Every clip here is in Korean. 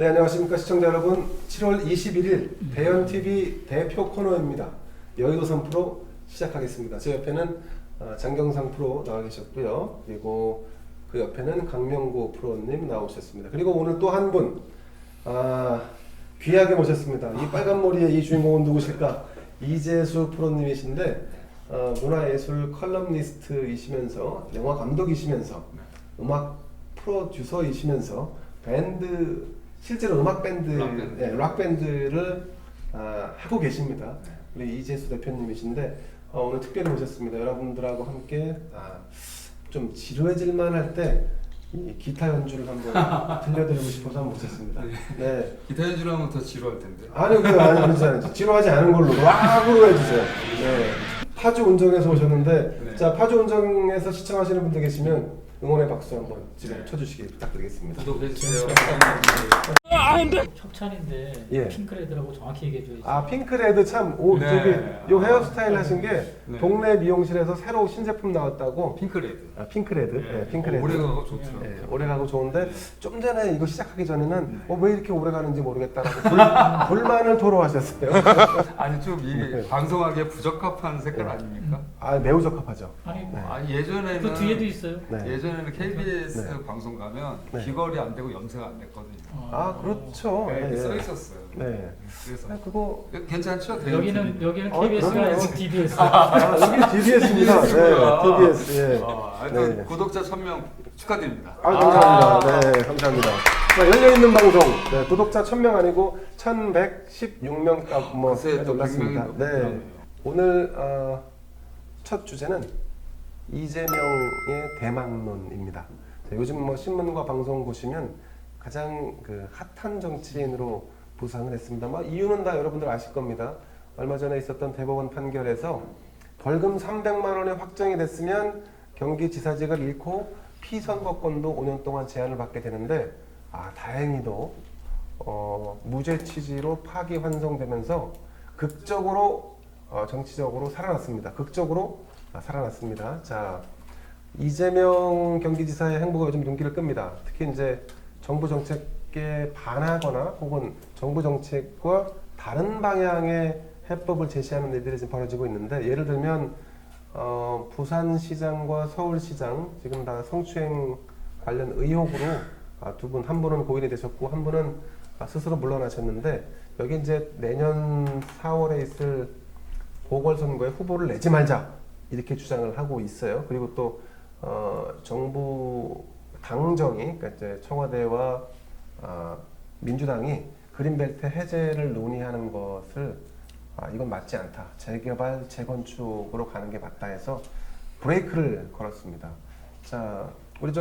네, 안녕하십니까 시청자 여러분. 7월 21일 대연TV 대표 코너입니다. 여의도선 프로 시작하겠습니다. 제 옆에는 장경상 프로 나와 계셨고요. 그리고 그 옆에는 강명구 프로님 나오셨습니다. 그리고 오늘 또 한 분 귀하게 모셨습니다. 이 빨간 머리의 이 주인공은 누구실까? 이재수 프로님이신데 문화예술 컬럼니스트이시면서 영화 감독이시면서 음악 프로듀서이시면서 밴드 실제로 음악 밴드, 락 밴드를 하고 계십니다. 우리 이재수 대표님이신데 오늘 특별히 모셨습니다. 여러분들하고 함께 좀 지루해질만 할 때 이 기타 연주를 한번 들려드리고 싶어서 한번 모셨습니다. 네. 기타 연주를 하면 더 지루할 텐데. 아니요, 지루하지 않은 걸로 락으로 해주세요. 네. 파주 운정에서 오셨는데, 네. 자 파주 운정에서 시청하시는 분들 계시면 응원의 박수 한번 지금 쳐주시기 부탁드리겠습니다. 구독해주세요. 협찬인데 예. 핑크레드라고 정확히 얘기해줘야지. 핑크레드 참 네. 저기 요 헤어스타일 하신 게 네. 동네 미용실에서 새로 신제품 나왔다고. 핑크레드. 핑크레드. 네, 핑크레드. 오래가고 좋더라고요. 네, 오래가고 좋은데 좀 전에 이거 시작하기 전에는 왜 이렇게 오래 가는지 모르겠다라고 불만을 토로하셨어요. 아니 좀 이 방송하기에 부적합한 색깔 아닙니까? 매우 적합하죠. 아니 네. 아니 예전에는 그 뒤에도 있어요. 네. 예전에는 KBS 네. 방송 가면 네. 귀걸이 안 되고 염색 안 됐거든요. 그렇죠. 네, 네. 써 있었어요. 네. 그래서 그거 괜찮죠? 여기는 어, KBS가 그럼요. 아니고 DBS. 여기 TBS입니다. 네, TBS. 예. 하여튼 네. 구독자 1000명 축하드립니다. 감사합니다. 네, 감사합니다. 자, 열려있는 방송. 네, 구독자 1000명 아니고 1116명 뭐 글쎄, 또 올랐습니다. 100명이 네. 넘네요. 오늘 첫 주제는 이재명의 대망론입니다. 자, 요즘 뭐 신문과 방송 보시면 가장 그 핫한 정치인으로 부상을 했습니다. 이유는 다 여러분들 아실 겁니다. 얼마 전에 있었던 대법원 판결에서 벌금 300만 원이 확정이 됐으면 경기지사직을 잃고 피선거권도 5년 동안 제한을 받게 되는데 다행히도 무죄 취지로 파기환송되면서 극적으로 정치적으로 살아났습니다. 극적으로 살아났습니다. 자, 이재명 경기지사의 행보가 요즘 눈길을 끕니다. 특히 이제 정부 정책에 반하거나 혹은 정부 정책과 다른 방향의 해법을 제시하는 일들이 지금 벌어지고 있는데, 예를 들면 부산시장과 서울시장 지금 다 성추행 관련 의혹으로 두 분, 한 분은 고인이 되셨고 한 분은 스스로 물러나셨는데, 여기 이제 내년 4월에 있을 보궐선거에 후보를 내지 말자 이렇게 주장을 하고 있어요. 그리고 또 정부 당정이, 그러니까 이제 청와대와 민주당이 그린벨트 해제를 논의하는 것을 이건 맞지 않다, 재개발, 재건축으로 가는 게 맞다 해서 브레이크를 걸었습니다. 자, 우리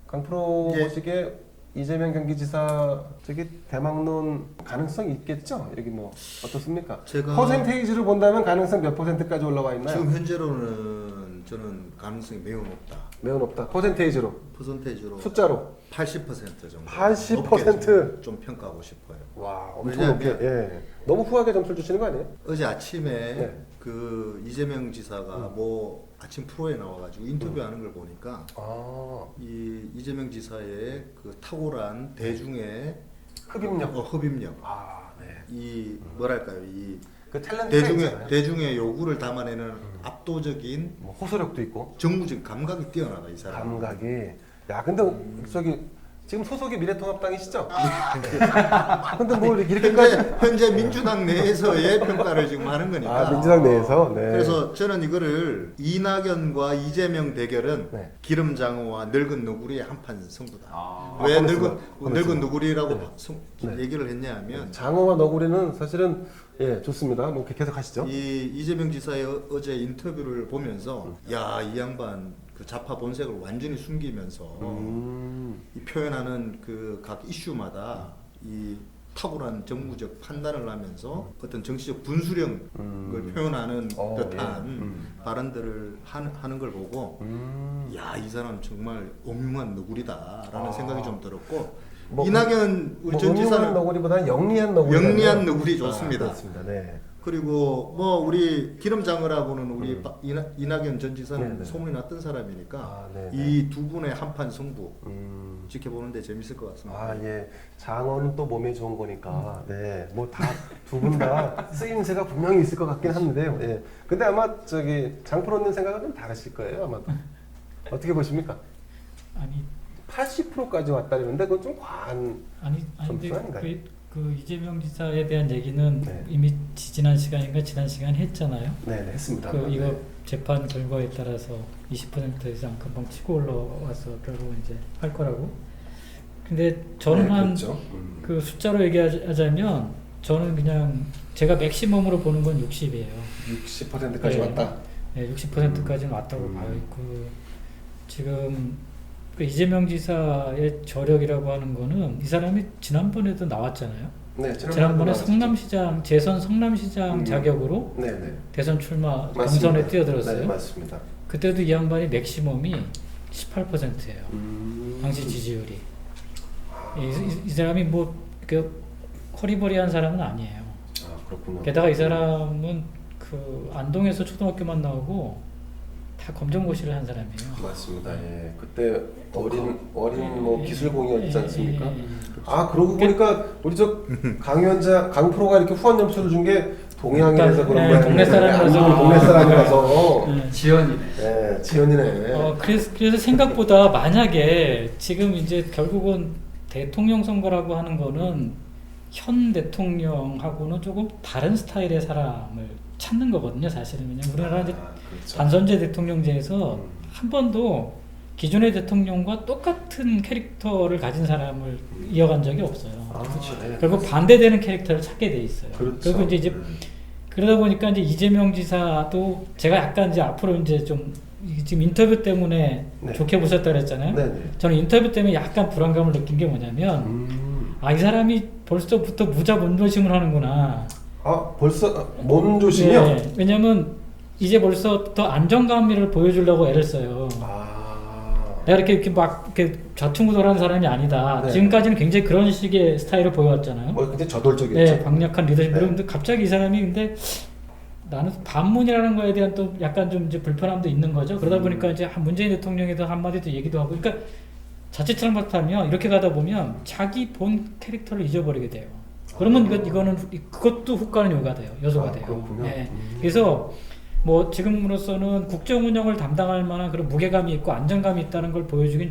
강프로 보시기에 이재명 경기지사 저기 대망론 가능성 있겠죠? 여기 뭐 어떻습니까? 제가 퍼센테이지로 본다면 가능성 몇 퍼센트까지 올라와 있나요? 지금 현재로는 저는 가능성이 매우 높다. 매우 높다. 퍼센테이지로, 퍼센테이지로 숫자로 80% 정도. 80%? 좀 평가하고 싶어요. 와, 엄청 왜냐하면 높게. 예. 너무 후하게 점수를 주시는 거 아니에요? 어제 아침에 네. 그 이재명 지사가 뭐 아침 프로에 나와가지고 인터뷰하는 걸 보니까 이 이재명 지사의 그 탁월한 대중의 흡입력. 흡입력. 네. 이 뭐랄까요, 이 그 탤런트가 대중의 요구를 담아내는 압도적인 뭐 호소력도 있고 정무적 감각이 뛰어나다 이 사람. 감각이. 야, 근데 저기 지금 소속이 미래통합당이시죠? 근데 뭐 이렇게까지 현재 민주당 내에서의 평가를 지금 하는 거니까. 민주당 내에서. 네. 그래서 저는 이거를 이낙연과 이재명 대결은 네. 기름장어와 늙은 너구리의 한판 승부다. 왜 그렇습니다. 늙은 너구리라고 네. 얘기를 했냐면 장어와 너구리는 사실은 좋습니다. 뭐 계속 하시죠. 이 이재명 지사의 어제 인터뷰를 보면서 야, 이 양반 그 좌파 본색을 완전히 숨기면서 이 표현하는 그 각 이슈마다 이 탁월한 정무적 판단을 하면서 어떤 정치적 분수령을 표현하는 듯한 발언들을 하는 걸 보고 야, 이 사람 정말 오묘한 너구리다라는 생각이 좀 들었고, 이낙연 우리 전 지사는 너구리보다는 영리한 너구리 좋습니다. 그렇습니다. 네. 그리고 뭐 우리 기름장어라고는 우리 이낙연 전 지사는 네네. 소문이 났던 사람이니까 네네. 이 두 분의 한판 승부 지켜보는데 재밌을 것 같습니다. 아, 예. 장어는 또 몸에 좋은 거니까, 네. 뭐 다, 두 분 다 쓰임새가 분명히 있을 것 같긴 한데요. 예. 근데 아마 저기 장프로님 생각은 좀 다르실 거예요, 아마도. 어떻게 보십니까? 아니 80%까지 왔다는데 그건 좀 과한. 아니 점수 근데 아닌가요? 그 이재명 지사에 대한 얘기는 네. 이미 지난 시간인가 지난 시간 했잖아요. 네, 했습니다. 그 이거 네. 재판 결과에 따라서 20% 이상 금방 치고 올라와서 결국 이제 할 거라고. 근데 저는 네, 한 그렇죠. 그 숫자로 얘기하자면 저는 그냥 제가 맥시멈으로 보는 건 60이에요. 60%까지 네. 왔다. 네, 60%까지는 왔다고 봐요. 그 지금 그 이재명 지사의 저력이라고 하는 거는 이 사람이 지난번에도 나왔잖아요. 네, 지난번에 성남시장 재선 성남시장 자격으로 네, 네. 대선 출마 맞습니다. 경선에 뛰어들었어요. 네, 맞습니다. 그때도 이 양반이 맥시멈이 18%예요. 당시 지지율이. 이 사람이 뭐 그 허리버리한 사람은 아니에요. 아, 그렇군요. 게다가 이 사람은 그 안동에서 초등학교만 나오고 다 검정고시를 한 사람이에요. 맞습니다. 예. 그때 어린 뭐 기술공이었지 않습니까? 예. 아, 그러고 보니까 우리 저 강연자 강프로가 이렇게 후원 점수를 준 게 동양인에서 그런 네, 거예요. 동네 사람이라서. 안동은 동네 사람이라서. 네. 지연이네. 예, 지연이네. 그래서 생각보다 만약에 지금 이제 결국은 대통령 선거라고 하는 거는 현 대통령하고는 조금 다른 스타일의 사람을 찾는 거거든요, 사실은. 왜냐면 우리나라 이제 그렇죠. 단선제 대통령제에서 한 번도 기존의 대통령과 똑같은 캐릭터를 가진 사람을 이어간 적이 없어요. 아, 그렇죠. 네. 결국 반대되는 캐릭터를 찾게 돼 있어요. 그렇죠. 그리고 이제 그러다 보니까 이제 이재명 지사도 제가 약간 이제 앞으로 이제 좀 지금 인터뷰 때문에 네. 좋게 보셨다 그랬잖아요. 네, 네. 저는 인터뷰 때문에 약간 불안감을 느낀 게 뭐냐면 이 사람이 벌써부터 무자 몸조심을 하는구나. 아, 벌써 몸조심이요? 네, 왜냐면 이제 벌써부터 안정감을 보여주려고 애를 써요. 아. 내가 이렇게 막 이렇게 좌충우돌하는 사람이 아니다. 네. 지금까지는 굉장히 그런 식의 스타일을 보여왔잖아요. 굉장히 저돌적이었죠. 네, 강력한 리더십. 네. 근데 갑자기 이 사람이 근데 나는 반문이라는 거에 대한 또 약간 좀 이제 불편함도 있는 거죠. 그러다 보니까 이제 문재인 대통령에도 한마디도 얘기도 하고, 그러니까 자칫 잘못하면 이렇게 가다 보면 자기 본 캐릭터를 잊어버리게 돼요. 그러면 이거는 그것도 효과는 요소가 돼요. 그렇군요. 네. 그래서 뭐 지금으로서는 국정 운영을 담당할 만한 그런 무게감이 있고 안정감이 있다는 걸 보여주는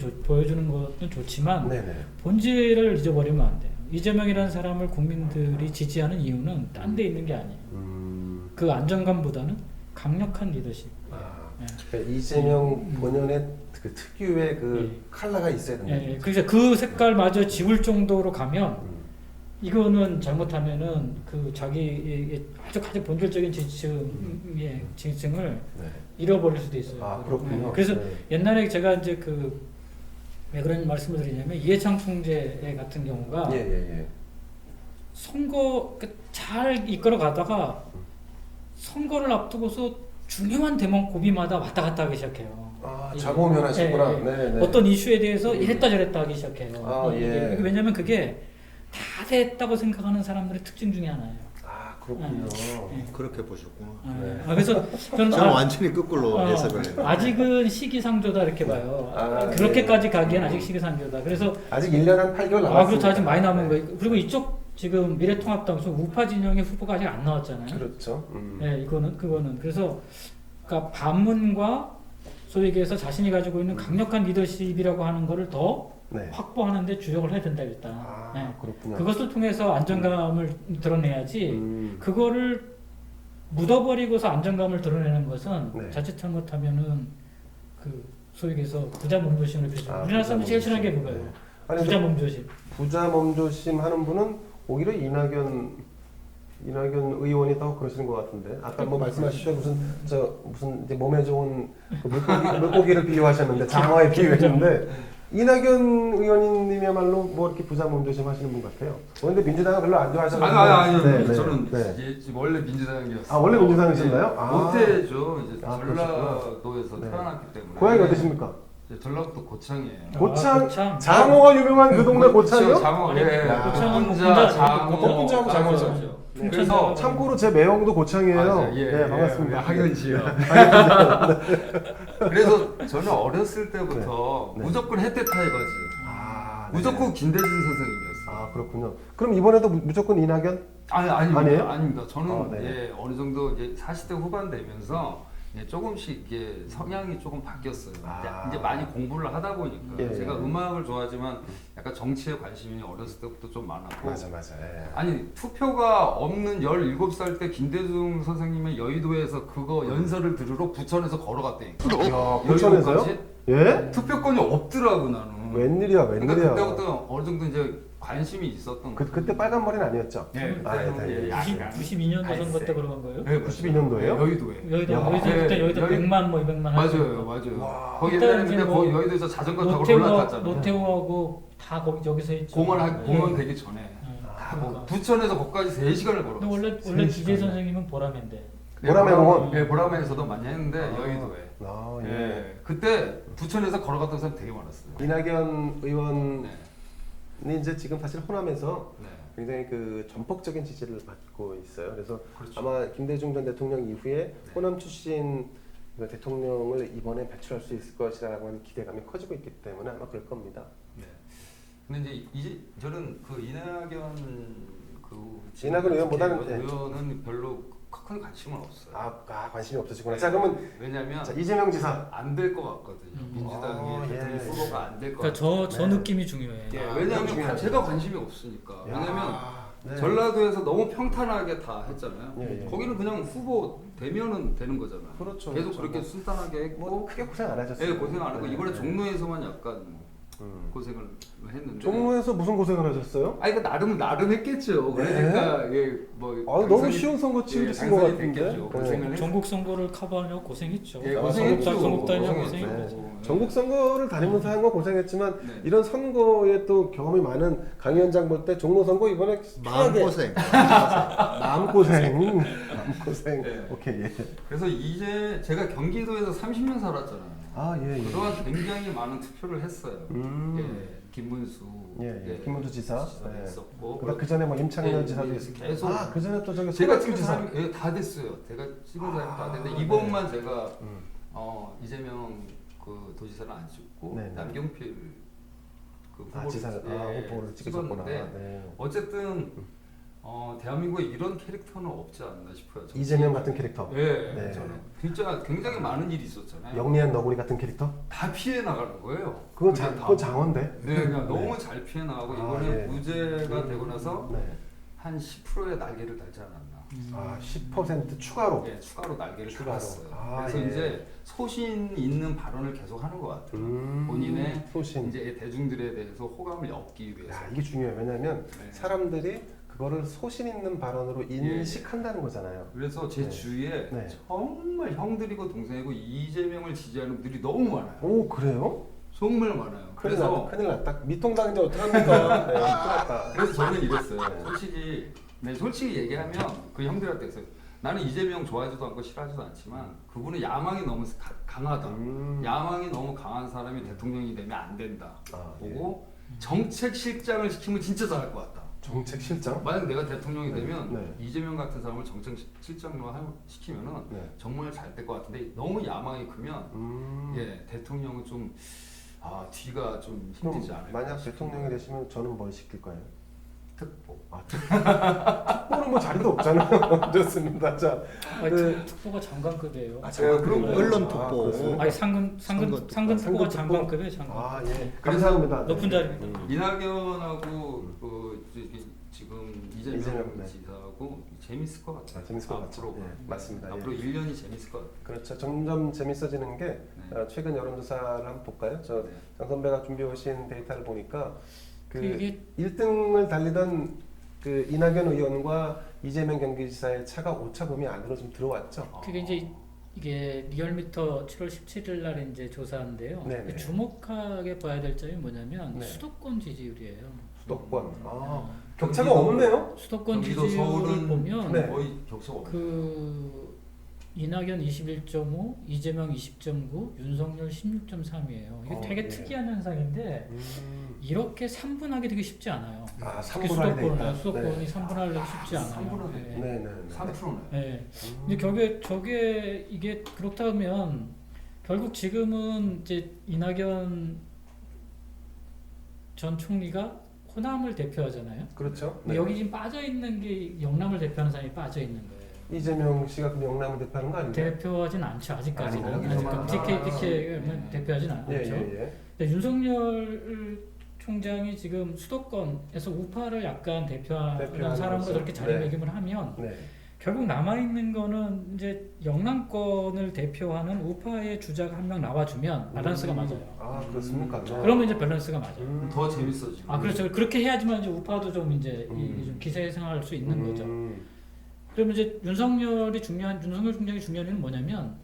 것은 좋지만 네네. 본질을 잊어버리면 안 돼요. 이재명이라는 사람을 국민들이 지지하는 이유는 딴 데 있는 게 아니에요. 그 안정감보다는 강력한 리더십. 아, 예. 그러니까 이재명 본연의 그 특유의 그 컬러가 있어야 된다. 예, 그래서 그 색깔마저 지울 정도로 가면 이거는 잘못하면은 그 자기 아주 본질적인 지층을 네. 잃어버릴 수도 있어요. 아, 그렇군요. 그래서 네. 옛날에 제가 이제 왜 그런 말씀을 드리냐면 이해창 총재 같은 경우가 예. 선거 잘 이끌어 가다가 선거를 앞두고서 중요한 대목 고비마다 왔다 갔다 하기 시작해요. 아, 자고면하시구나. 네. 어떤 이슈에 대해서 이랬다 저랬다 하기 시작해요. 아, 예. 왜냐면 그게 다 됐다고 생각하는 사람들의 특징 중에 하나예요. 아, 그렇군요. 그렇게 보셨구나. 네. 그래서 저는 저는 완전히 거꾸로 어, 해석을 해요. 아직은 시기상조다 이렇게 봐요. 아, 그렇게까지 가기엔 아직 시기상조다. 그래서 아직 1년 한 8개월 남았습니다. 그렇죠. 아직 많이 남은 거예요. 그리고 이쪽 지금 미래통합당 우파 진영의 후보가 아직 안 나왔잖아요. 그렇죠. 네, 그거는 그래서 그러니까 반문과 소위 얘기해서 자신이 가지고 있는 강력한 리더십이라고 하는 거를 더 네. 확보하는데 주력을 해야 된다 일단. 아, 네. 그렇군요. 그것을 통해서 안정감을 드러내야지. 그거를 묻어버리고서 안정감을 드러내는 것은 네. 자칫 잘못하면은 그 소위 얘기해서 부자 몸조심을 표시하고 아, 우리나라 부자 사람이 제일 싫어하는 게 몸조심. 그거예요. 아니, 부자 몸조심. 부자 몸조심 하는 분은 오히려 이낙연 의원이 더 그러시는 것 같은데 아까 뭐 말씀하셨죠 무슨 이제 몸에 좋은 그 물고기를 비유하셨는데 장어에 비유했는데 이낙연 의원님이야말로 뭐 이렇게 부자 몸조심 하시는 분 같아요. 근데 민주당은 별로 안 좋아하셨는데 아니 네, 저는 네. 이제 원래 민주당이었어요. 아, 원래 민주당이셨나요? 아. 모태죠. 이제 아, 전라도에서 네. 태어났기 때문에. 고향이 어디십니까? 이제 전라북도 고창이에요. 고창 고창. 장어가 유명한 그 동네 고창이요? 장어, 예. 야. 고창은 혼자 장어. 혼자하고 장어죠. 맞아요. 네. 그래서 참고로 제 매형도 고창이에요. 맞아요. 네, 반갑습니다. 학연지요. 그래서 저는 어렸을 때부터 네. 무조건 혜태 타이거즈. 아, 무조건 김대중 선생님이었어요. 아 그렇군요. 그럼 이번에도 무조건 이낙연? 아닙니다. 아니에요? 아닙니다. 저는 네. 예, 어느 정도 이제 40대 후반 되면서 예, 조금씩 이게 성향이 조금 바뀌었어요. 아. 이제 많이 공부를 하다 보니까 예, 제가 예. 음악을 좋아하지만 약간 정치에 관심이 어렸을 때부터 좀 많았고 맞아. 예. 아니 투표가 없는 17살 때 김대중 선생님의 여의도에서 그거 연설을 들으러 부천에서 걸어갔다니까. 야, 부천에서요? 여의도까지? 예? 투표권이 없더라고 나는. 웬일이야, 그러니까 웬일이야. 그때부터 어느 정도 이제 관심이 있었던 거예요. 그때 빨간 머리는 아니었죠? 예, 아, 그때는 예, 약간 92년도 선거 때 갈색. 그런 거예요? 네, 92년도예요? 여의도에. 여의도 야. 그때 여의도 여의- 100만 뭐 200만 맞아요, 맞아요. 와. 거기 그때 옛날에 이제 근데 뭐 거기 여의도에서 자전거 타고 올라탔잖아요. 노태우하고 다 거기 여기서 했죠. 공원 되기 전에. 아, 뭐 부천에서 거기까지 3시간을 걸어. 근데 원래 기재 선생님은 보람인데. 보라매 공원? 예, 보라매에서도 많이 했는데 여의도에. 아, 예. 예. 그때 부천에서 걸어갔던 사람 되게 많았어요. 이낙연 의원이 네. 이제 지금 사실 호남에서 네. 굉장히 그 전폭적인 지지를 받고 있어요. 그래서 그렇죠. 아마 김대중 전 대통령 이후에 호남 출신 그 대통령을 이번에 배출할 수 있을 것이라고 하는 기대감이 커지고 있기 때문에 아마 그럴 겁니다. 네. 근데 이제 저는 그 이낙연 이낙연 의원보다는 네. 의원은 별로 큰 관심은 없어요. 관심이 없으시구나. 네. 자 그러면 왜냐면 자, 이재명 지사. 안 될 것 같거든요. 음. 민주당의 대통령 예. 후보가 안 될 것 그러니까 같아요. 저 네. 느낌이 중요해요. 예, 아, 왜냐하면 중요하죠. 제가 관심이 없으니까. 야, 왜냐면 네. 전라도에서 너무 평탄하게 다 했잖아요. 예, 예. 거기는 그냥 후보 되면은 되는 거잖아요. 그렇죠. 계속 그렇죠. 그렇게 순탄하게 했고 뭐 크게 고생 안 하셨어요. 예, 고생 안 하고 네, 이번에 네. 종로에서만 약간 음. 고생을 했는데. 종로에서 무슨 고생을 하셨어요? 아니 그 나름 했겠죠. 그러니까 예뭐 너무 쉬운 선거 치르신 것 같은데. 네. 전국 선거를 커버하려고 고생했죠. 예, 아, 고생했죠. 전국 다니려고 고생했죠. 고생했죠. 네. 네. 전국 선거를 다니면서 한 건 고생했지만 네. 이런 선거에 또 경험이 많은 강 위원장 볼 때 종로 선거 이번에 마음고생. 마음고생 네. 오케이 예. 그래서 이제 제가 경기도에서 30년 살았잖아요. 예. 그동안 굉장히 많은 투표를 했어요. 음. 예, 김문수, 예. 김문수 지사. 네. 했었고, 그 전에 뭐 임창년 예, 지사도 예, 있었고. 계속 그 전에 또 저기 제가 손학규 찍은 지사. 사람이 예, 다 됐어요. 제가 찍은 사람이 다 됐는데 네. 이번만 제가 음. 이재명 그 도지사를 안 찍고 네, 네. 남경필 그 후보를 지사 후보를 찍으셨구나. 찍었는데 네. 어쨌든 대한민국에 이런 캐릭터는 없지 않나 싶어요. 저는. 이재명 같은 캐릭터. 예, 네. 저는 진짜 굉장히 많은 일이 있었잖아요. 영리한 너구리 같은 캐릭터? 다 피해 나가는 거예요. 그건 그게 다. 그건 장어인데. 네, 그냥 네. 너무 잘 피해 나가고 아, 이번에 예. 무죄가 되고 나서 네. 한 10%의 날개를 달지 않았나. 10% 추가로. 예, 추가로 날개를 추가로. 달았어요. 아, 그래서 예. 이제 소신 있는 발언을 계속 하는 것 같아요. 본인의 소신. 이제 대중들에 대해서 호감을 얻기 위해서. 야, 이게 중요해요. 왜냐하면 네. 사람들이 그거를 소신 있는 발언으로 인식한다는 거잖아요. 그래서 제 네. 주위에 네. 정말 형들이고 동생이고 이재명을 지지하는 분들이 너무 많아요. 오 그래요? 정말 많아요. 큰일 그래서 났다. 큰일 났다. 미통당인데 어떡합니까? 네, 큰일 났다. 그래서 저는 이랬어요. 네. 솔직히 얘기하면 그 형들한테 했어요. 나는 이재명 좋아하지도 않고 싫어하지도 않지만 그분은 야망이 너무 강하다. 야망이 너무 강한 사람이 대통령이 되면 안 된다. 보고 정책 실장을 시키면 진짜 잘할 것 같다. 정책 실장? 만약 내가 대통령이 되면 네. 이재명 같은 사람을 정책 실장으로 시키면은 네. 정말 잘 될 것 같은데 너무 야망이 크면 예 대통령은 좀 뒤가 좀 그럼 힘들지 않을까. 만약 싶은데. 대통령이 되시면 저는 뭘 시킬 거예요? 특보. 특보는 뭐 자리도 없잖아요. 좋습니다. 자, 특보가 장관급이에요. 그럼 언론 아, 특보. 그렇습니다. 아니 상근 상근 특보가 특보. 장관급이에요. 장관. 예. 감사합니다. 높은 네. 자리입니다. 이낙연하고 지금 이재명 이재명, 네. 지사하고 재밌을 것 같아요. 재밌을 것 같죠. 앞으로. 예, 맞습니다. 앞으로 예. 1년이 재밌을 것 같아요. 그렇죠. 점점 재밌어지는 게 네. 최근 여론조사를 한번 볼까요? 장 네. 선배가 준비해 오신 데이터를 보니까 이게 1등을 달리던 그 이낙연 의원과 이재명 경기지사의 차가 오차범위 안으로 좀 들어왔죠. 그게 이제 이게 리얼미터 7월 17일 날 이제 조사인데요. 네네. 주목하게 봐야 될 점이 뭐냐면 네. 수도권 지지율이에요. 수도권. 경기도- 격차가 없네요. 수도권 경기도 지지율을 서울은 보면 네. 거의 격차가 없어요. 그 이낙연 21.5, 이재명 20.9, 윤석열 16.3이에요. 이게 되게 네. 특이한 현상인데 이렇게 3분하기 되게 쉽지 않아요. 특히 삼분할이 돼 있다. 수도권이 네. 3분할이 쉽지 않아요. 3분할이 네. 네네. 3%네. 네. 근데 저게 이게 그렇다면 결국 지금은 이제 이낙연 전 총리가 호남을 대표하잖아요. 그렇죠. 근데 여기 지금 빠져 있는 게 영남을 대표하는 사람이 빠져 있는 거예요. 이재명 씨가 그 영남을 대표하는 거 아닌가요? 대표하진 않죠. 아직까지는. 아니요? 아직까지 TK는 대표하진 않죠. 예. 근데 윤석열 총장이 지금 수도권에서 우파를 약간 대표하는 대표하는 사람으로 거죠. 저렇게 자리매김을 하면 네. 결국 남아 있는 거는 이제 영남권을 대표하는 우파의 주자가 한 명 나와주면 밸런스가 맞아요. 아 그렇습니까? 네. 그러면 이제 밸런스가 맞아요. 더 재밌어지고. 아 그렇죠. 그렇게 해야지만 이제 우파도 좀 이제 좀 기세성할 수 있는 거죠. 그러면 이제 윤석열 총장이 중요한 일은 뭐냐면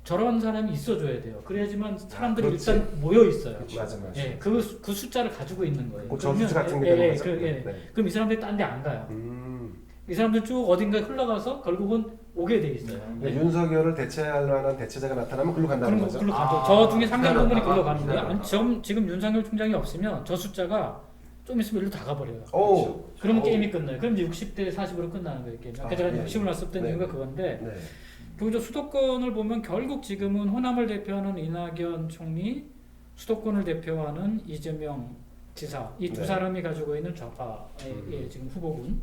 저런 사람이 있어줘야 돼요. 그래야지만 사람들이 그렇지. 일단 모여 있어요. 맞아. 예, 그 숫자를 가지고 있는 거예요. 그 저수지 같은 게 예, 되는 예, 거죠. 네. 그럼 이 사람들이 딴 데 안 가요. 음. 이 사람들 쭉 어딘가에 흘러가서 결국은 오게 돼 있어요. 네. 윤석열을 대체할 만한 대체자가 나타나면 글로 간다는 그럼 거죠. 글로 가죠. 아, 저 중에 상당 부분이 글로 기다렸다가, 가는 거예요. 아니, 기다렸다가. 지금 윤석열 총장이 없으면 저 숫자가 좀 있으면 일로 다 가버려요. 오. 그러면 오. 게임이 끝나요. 그럼 이제 60대 40으로 끝나는 거예요. 게임. 아까 제가 예. 60을 놨었던 네. 이유가 그건데 네. 그리고 수도권을 보면 결국 지금은 호남을 대표하는 이낙연 총리, 수도권을 대표하는 이재명 지사 이 두 네. 사람이 가지고 있는 좌파의 지금 후보군.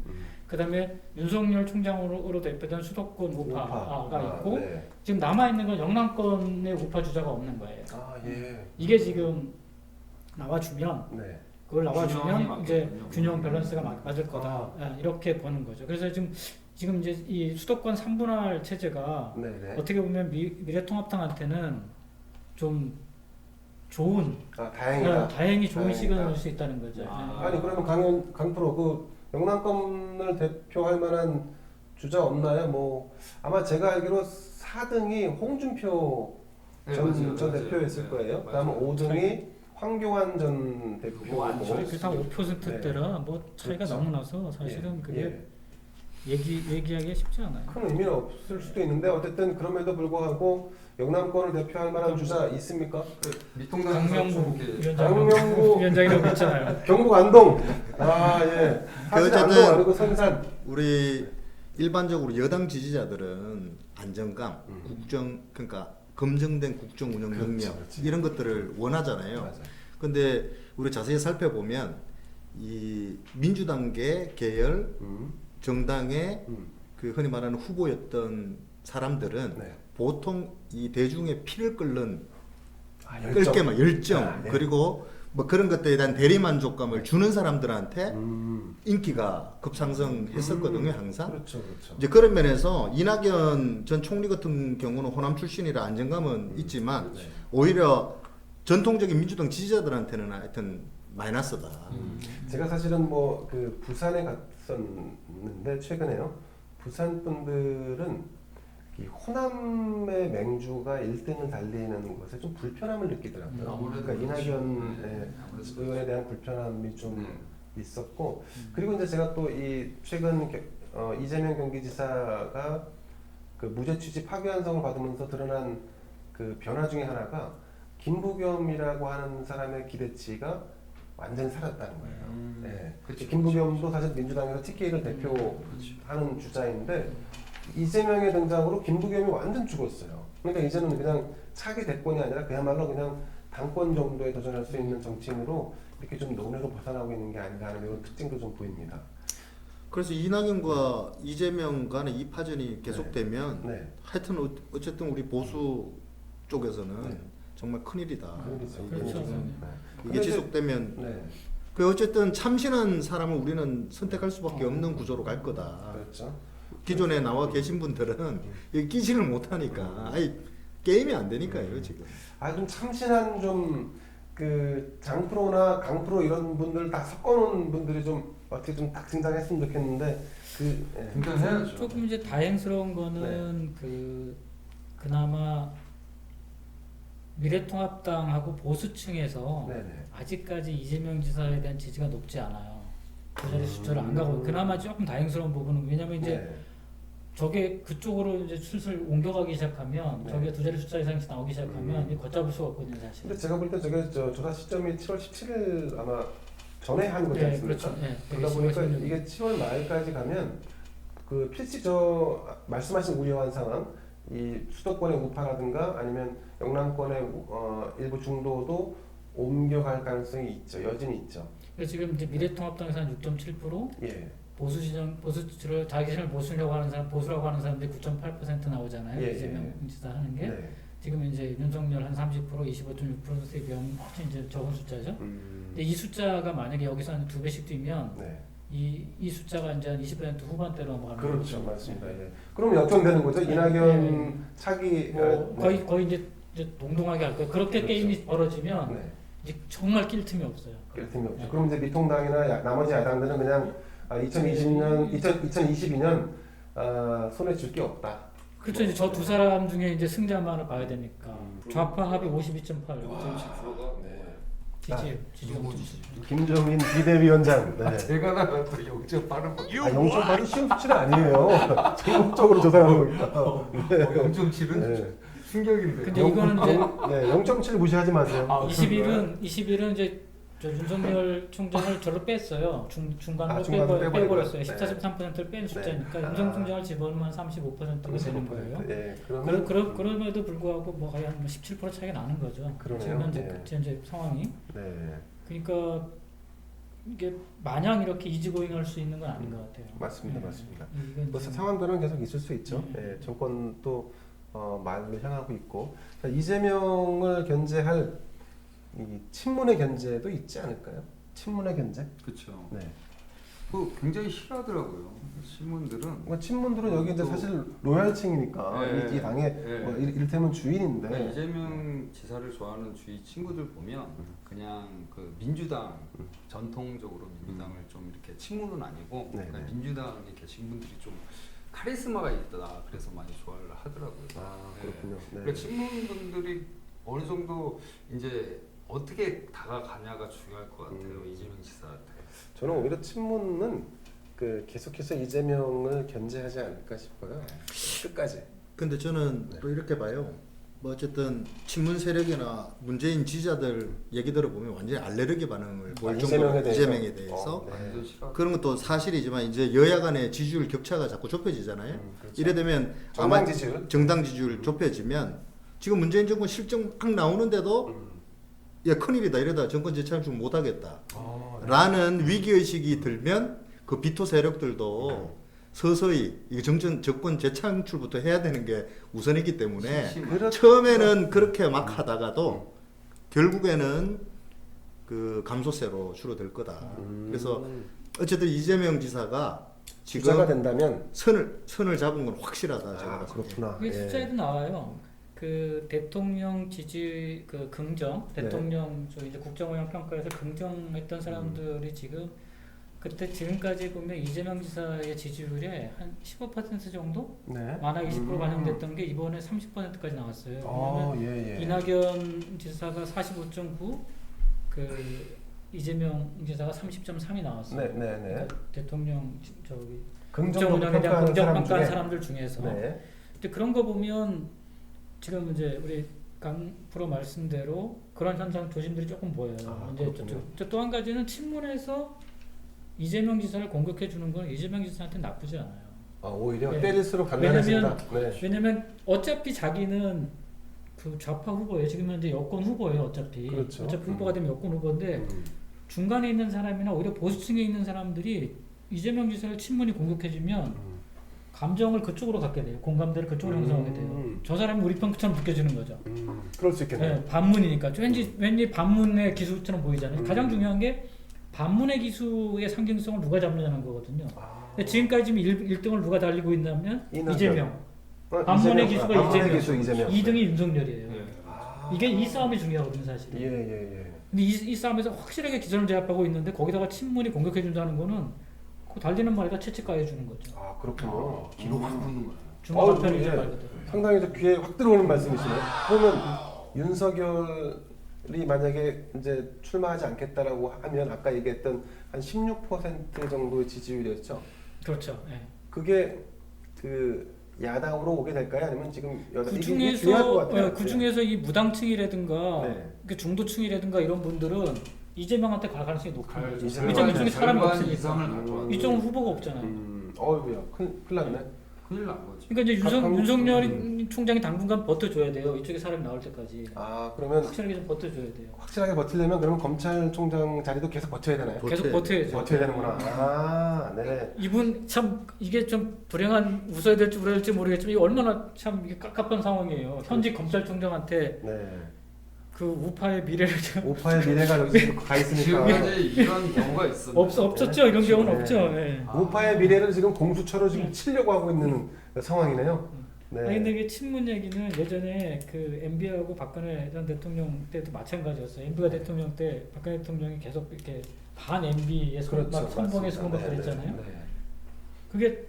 그다음에 윤석열 총장으로 대표된 수도권 우파가 있고 네. 지금 남아 있는 건 영남권의 우파 주자가 없는 거예요. 아 예. 이게 지금 나와주면 네. 그걸 균형이 나와주면 이제 맞겠군요. 균형 밸런스가 맞을 거다. 예, 이렇게 보는 거죠. 그래서 지금 이제 이 수도권 3분할 체제가 네네. 어떻게 보면 미래통합당한테는 좀 좋은 다행이다. 다행히 좋은 다행이다. 시그널일 수 있다는 거죠. 아. 아니 그러면 강프로 그 영남권을 대표할 만한 주자 없나요? 뭐 아마 제가 알기로 4등이 홍준표 네, 전 맞아요. 대표였을 네, 거예요. 그다음 맞아요. 5등이 황교안 전 대표고 뭐 안 저희 그다 5%대라 네. 뭐 차이가 그렇죠. 너무 나서 사실은 그게 예. 얘기하기가 쉽지 않아요. 큰 의미는 없을 수도 있는데 어쨌든 그럼에도 불구하고 영남권을 대표할 만한 주자 있습니까? 미통당에서 강명구 좀 이렇게 강명구 위원장이라고 있잖아요. 경북 안동. 아 예. 사실 어쨌든- 안동 아니고 선산. 우리 일반적으로 여당 지지자들은 안정감, 음. 국정 그러니까 검증된 국정 운영 그렇지, 능력 그렇지. 이런 것들을 원하잖아요. 맞아. 근데 우리 자세히 살펴보면 이 민주당계 계열 정당의 그 흔히 말하는 후보였던 사람들은 네. 보통 이 대중의 피를 끓는 열정. 끓게만 열정 아, 네. 그리고 뭐 그런 것들에 대한 대리만족감을 주는 사람들한테 음. 인기가 급상승했었거든요 항상. 그렇죠. 이제 그런 면에서 이낙연 전 총리 같은 경우는 호남 출신이라 안정감은 있지만 네. 오히려 전통적인 민주당 지지자들한테는 하여튼 마이너스다. 제가 사실은 뭐 그 부산에 갔었는데 최근에요. 부산 분들은 이 호남의 맹주가 1등을 달리는 것에 좀 불편함을 느끼더라고요. 아무래도 그러니까 그렇죠. 이낙연 네, 아무래도 의원에 대한 불편함이 좀 네. 있었고 그리고 이제 제가 또 이 최근 이재명 경기지사가 그 무죄 취지 파기환송을 받으면서 드러난 그 변화 중에 하나가 김부겸이라고 하는 사람의 기대치가 완전히 사라졌다는 거예요. 네. 그치, 김부겸도 사실 민주당에서 TK를 대표하는 주자인데 이재명의 등장으로 김부겸이 완전 죽었어요. 그러니까 이제는 그냥 차기 대권이 아니라 그야말로 그냥 당권 정도에 도전할 수 있는 정치인으로 이렇게 좀 논에서 벗어나고 있는 게 아닌가 하는 이런 특징도 좀 보입니다. 그래서 이낙연과 이재명 간의 이 파전이 계속되면 네. 하여튼 어쨌든 우리 보수 쪽에서는 네. 정말 큰일이다. 큰일이죠. 이게 그렇죠. 지금 네. 이게 근데 지속되면 네. 그 어쨌든 참신한 사람을 우리는 선택할 수밖에 없는 구조로 갈 거다. 그렇죠. 기존에 나와 계신 분들은 이 끼지를 못하니까 아예 게임이 안 되니까요 지금. 아 좀 참신한 좀 그 장프로나 강프로 이런 분들 다 섞어놓은 분들이 좀 어떻게 좀 딱 등장했으면 좋겠는데 그 예. 등장해야죠. 조금 이제 다행스러운 거는 그나마 미래통합당하고 보수층에서 네네. 아직까지 이재명 지사에 대한 지지가 높지 않아요. 그 자리 숫자를 안 가고 그나마 조금 다행스러운 부분은 왜냐면 이제 네. 저게 그쪽으로 이제 슬슬 옮겨가기 시작하면 네. 저게 두 자리 숫자 이상씩 나오기 시작하면 걷잡을 수가 없거든요 사실. 근데 제가 볼 때 저게 조사 시점이 7월 17일 아마 전에 한 거지 네, 않습니까? 그렇죠. 네, 그러다 보니까 이게 7월 말까지 가면 그 필시 저 말씀하신 우려한 상황, 이 수도권의 우파라든가 아니면 영남권의 일부 중도도 옮겨갈 가능성이 있죠. 여전히 있죠. 그래서 지금 이제 미래통합당에서 한 6.7%, 예. 보수를 자기 자신을 보수라고 하는 사람, 보수라고 하는 사람들이 9.8% 나오잖아요. 예, 이재명 지사 하는 게. 네. 지금 이제 윤석열 한 30%, 25.6%에 비하면 훨씬 이제 적은 숫자죠. 근데 이 숫자가 만약에 여기서 한 2배씩 뛰면 네. 이 숫자가 이제 한 20% 후반대로 넘어가는 그렇죠, 거죠. 맞습니다. 예. 그럼 역전되는 거죠. 이낙연 차기 뭐 네. 거의 이제 동동하게 할 거예요. 그렇게 그렇죠. 게임이 벌어지면 네. 이제 정말 낄 틈이 없어요. 깰 틈이 없죠. 네. 그럼 이제 미통당이나 나머지 야당들은 그냥 2022년 손에 줄 게 없다. 그렇죠. 이제 저 두 사람 중에 이제 승자만을 봐야 되니까 좌파 합의 52.8 5.7%가 지지가 누구지? 5.7. 김종인 비대위원장. 네. 제가 나가도 0.8은 0.8이 쉬운 수치는 아니에요. 전국적으로 조사하는 거니까. 0.7은 네. 충격인데. 근데 이거는 이제 0.7 무시하지 마세요. 21은 이제 저 윤석열 총장을 절로 뺐어요. 중간으로 중간으로 빼버렸어요. 빼버리고요. 14.3%를 뺀 숫자니까 네. 윤석열 총장을 집어넣으면 35%가 되는 거예요. 예, 그럼에도 불구하고 뭐 거의 한 17% 차이가 나는 거죠. 그러네요. 지금 네. 현재 상황이. 네, 그러니까 이게 마냥 이렇게 이지고잉할 수 있는 건 아닌 것 같아요. 맞습니다, 네. 맞습니다. 이건 뭐 지금- 상황들은 계속 있을 수 있죠. 예, 정권도 말로 향하고 있고 자, 이재명을 견제할 이 친문의 견제도 있지 않을까요? 친문의 견제? 그렇죠. 네. 그 굉장히 싫어하더라고요. 신문들은. 뭐 친문들은 여기 이제 또- 사실 로얄층이니까 네. 이 당의 네. 뭐 이를테면 주인인데 그러니까 이재명 지사를 좋아하는 주위 친구들 보면 그냥 그 민주당 전통적으로 민주당을 좀 이렇게 친문은 아니고 네, 그냥 네. 민주당에 계신 분들이 좀 카리스마가 있다 그래서 많이 좋아를 하더라고요. 아 네. 그렇군요. 네. 그러니까 친문분들이 어느 정도 이제 어떻게 다가가냐가 중요할 것 같아요. 이재명 지사한테. 저는 오히려 친문은 그 계속해서 이재명을 견제하지 않을까 싶어요. 끝까지. 근데 저는 또 이렇게 봐요. 뭐 어쨌든 친문 세력이나 문재인 지지자들 얘기 들어보면 완전히 알레르기 반응을 보일 정도로 이재명에 대해서 네. 완전 싫어. 그런 것도 사실이지만 이제 여야 간의 지지율 격차가 자꾸 좁혀지잖아요. 그렇죠. 이래 되면 정당 지지율? 정당 지지율 좁혀지면 지금 문재인 정권 실정 막 나오는데도 야 큰일이다 이러다 정권 재창출 못하겠다 네. 라는 위기의식이 들면 그 비토 세력들도 서서히 이 정권 재창출부터 해야 되는 게 우선이기 때문에 그렇죠. 처음에는 그렇게 막 하다가도 결국에는 그 감소세로 줄어들 거다. 그래서 어쨌든 이재명 지사가 주자가 지금 된다면 선을 잡은 건 확실하다. 제가 아 봤을 때. 그렇구나. 그게 예. 숫자에도 나와요. 그 대통령 지지 그 긍정 대통령 저 이제 국정운영 평가에서 긍정했던 사람들이 지금 그때 지금까지 보면 이재명 지사의 지지율에 한 15% 정도 네. 만약 20% 반영됐던 게 이번에 30%까지 나왔어요. 어, 왜냐면 예, 예. 이낙연 지사가 45.9, 그 이재명 지사가 30.3이 나왔어요. 네, 네, 네. 그러니까 대통령 저기 긍정적으로 국정운영에 대한 평가하는 긍정 사람 평가하는 중에 사람들 중에서. 네. 근데 그런 거 보면 지금 이제 우리 강 프로 말씀대로 그런 현상 조짐들이 조금 보여요. 아, 이제 그렇군요. 또 한 가지는 친문에서 이재명 지사를 공격해 주는 건 이재명 지사한테 나쁘지 않아요. 오히려 네. 때릴수록 단단해진다. 네. 왜냐면 어차피 자기는 그 좌파 후보예요. 지금 현재 여권 후보예요. 어차피. 그렇죠. 어차피 후보가 되면 여권 후보인데 중간에 있는 사람이나 오히려 보수층에 있는 사람들이 이재명 지사를 친문이 공격해주면 감정을 그쪽으로 갖게 돼요. 공감대를 그쪽으로 형성하게 돼요. 저 사람이 우리 편처럼 느껴지는 거죠. 그럴 수 있겠네요. 네, 반문이니까 왠지 반문의 기수처럼 보이잖아요. 가장 중요한 게 반문의 기수의 상징성을 누가 잡느냐는 거거든요. 근데 지금까지 1등을 누가 달리고 있냐면 이낙연. 이재명. 반문의 기수가 반문의 이재명. 기수 이재명. 2등이 윤석열이에요. 예. 이게 이 싸움이 중요하거든요, 사실. 예, 예, 예. 근데 이 싸움에서 확실하게 기선을 제압하고 있는데 거기다가 친문이 공격해 준다는 거는 그 달리는 말에다 채찍 가해 주는 거죠. 아 그렇군요. 기로 확 붙는 거야. 중간 편이죠, 예. 말 그대로. 상당히 저 귀에 확 들어오는 말씀이시네요. 그러면 윤석열이 만약에 이제 출마하지 않겠다라고 하면 아까 얘기했던 한 16% 정도의 지지율이었죠. 그렇죠. 예. 그게 그 야당으로 오게 될까요? 아니면 지금 여당 그 이게 중요할 것 중에서 같아요. 그 중에서 이 무당층이라든가 네. 그 중도층이라든가 이런 분들은 이재명한테 갈 가능성이 높은 거죠. 이재명 왜냐면 이쪽에 사람이 절반 없으니까. 이상을 가져왔네. 이쪽은 후보가 없잖아요. 어이구야 큰일 났네. 큰일 난 거지. 그러니까 이제 한국 윤석열 총장이 당분간 버텨줘야 돼요. 이쪽에 사람이 나올 때까지. 아 그러면 확실하게 좀 버텨줘야 돼요. 확실하게 버티려면 그러면 검찰총장 자리도 계속 버텨야 되나요? 계속 버텨야죠. 버텨야 되는구나. 아 네. 이분 참 이게 좀 불행한 웃어야 될지 울어야 될지 모르겠지만 이게 얼마나 참 이게 깝깝한 상황이에요. 현직 검찰총장한테 네. 그 우파의 미래를 좀 오파의 미래가 여기 가 있으니까. 지금까지 이런 경우가 있었는데. 없었죠. 이런 경우는 네. 없죠. 예. 우파의 미래를 지금 공수처로 지금 치려고 하고 있는 상황이네요. 네. 아니 근데 이게 친문 얘기는 예전에 그 MB하고 박근혜 전 대통령 때도 마찬가지였어요. MB가 대통령 때 박근혜 대통령이 계속 이렇게 반 MB에서 그렇죠. 막 선봉에 맞습니다. 서고 막 네, 그랬잖아요. 네. 그게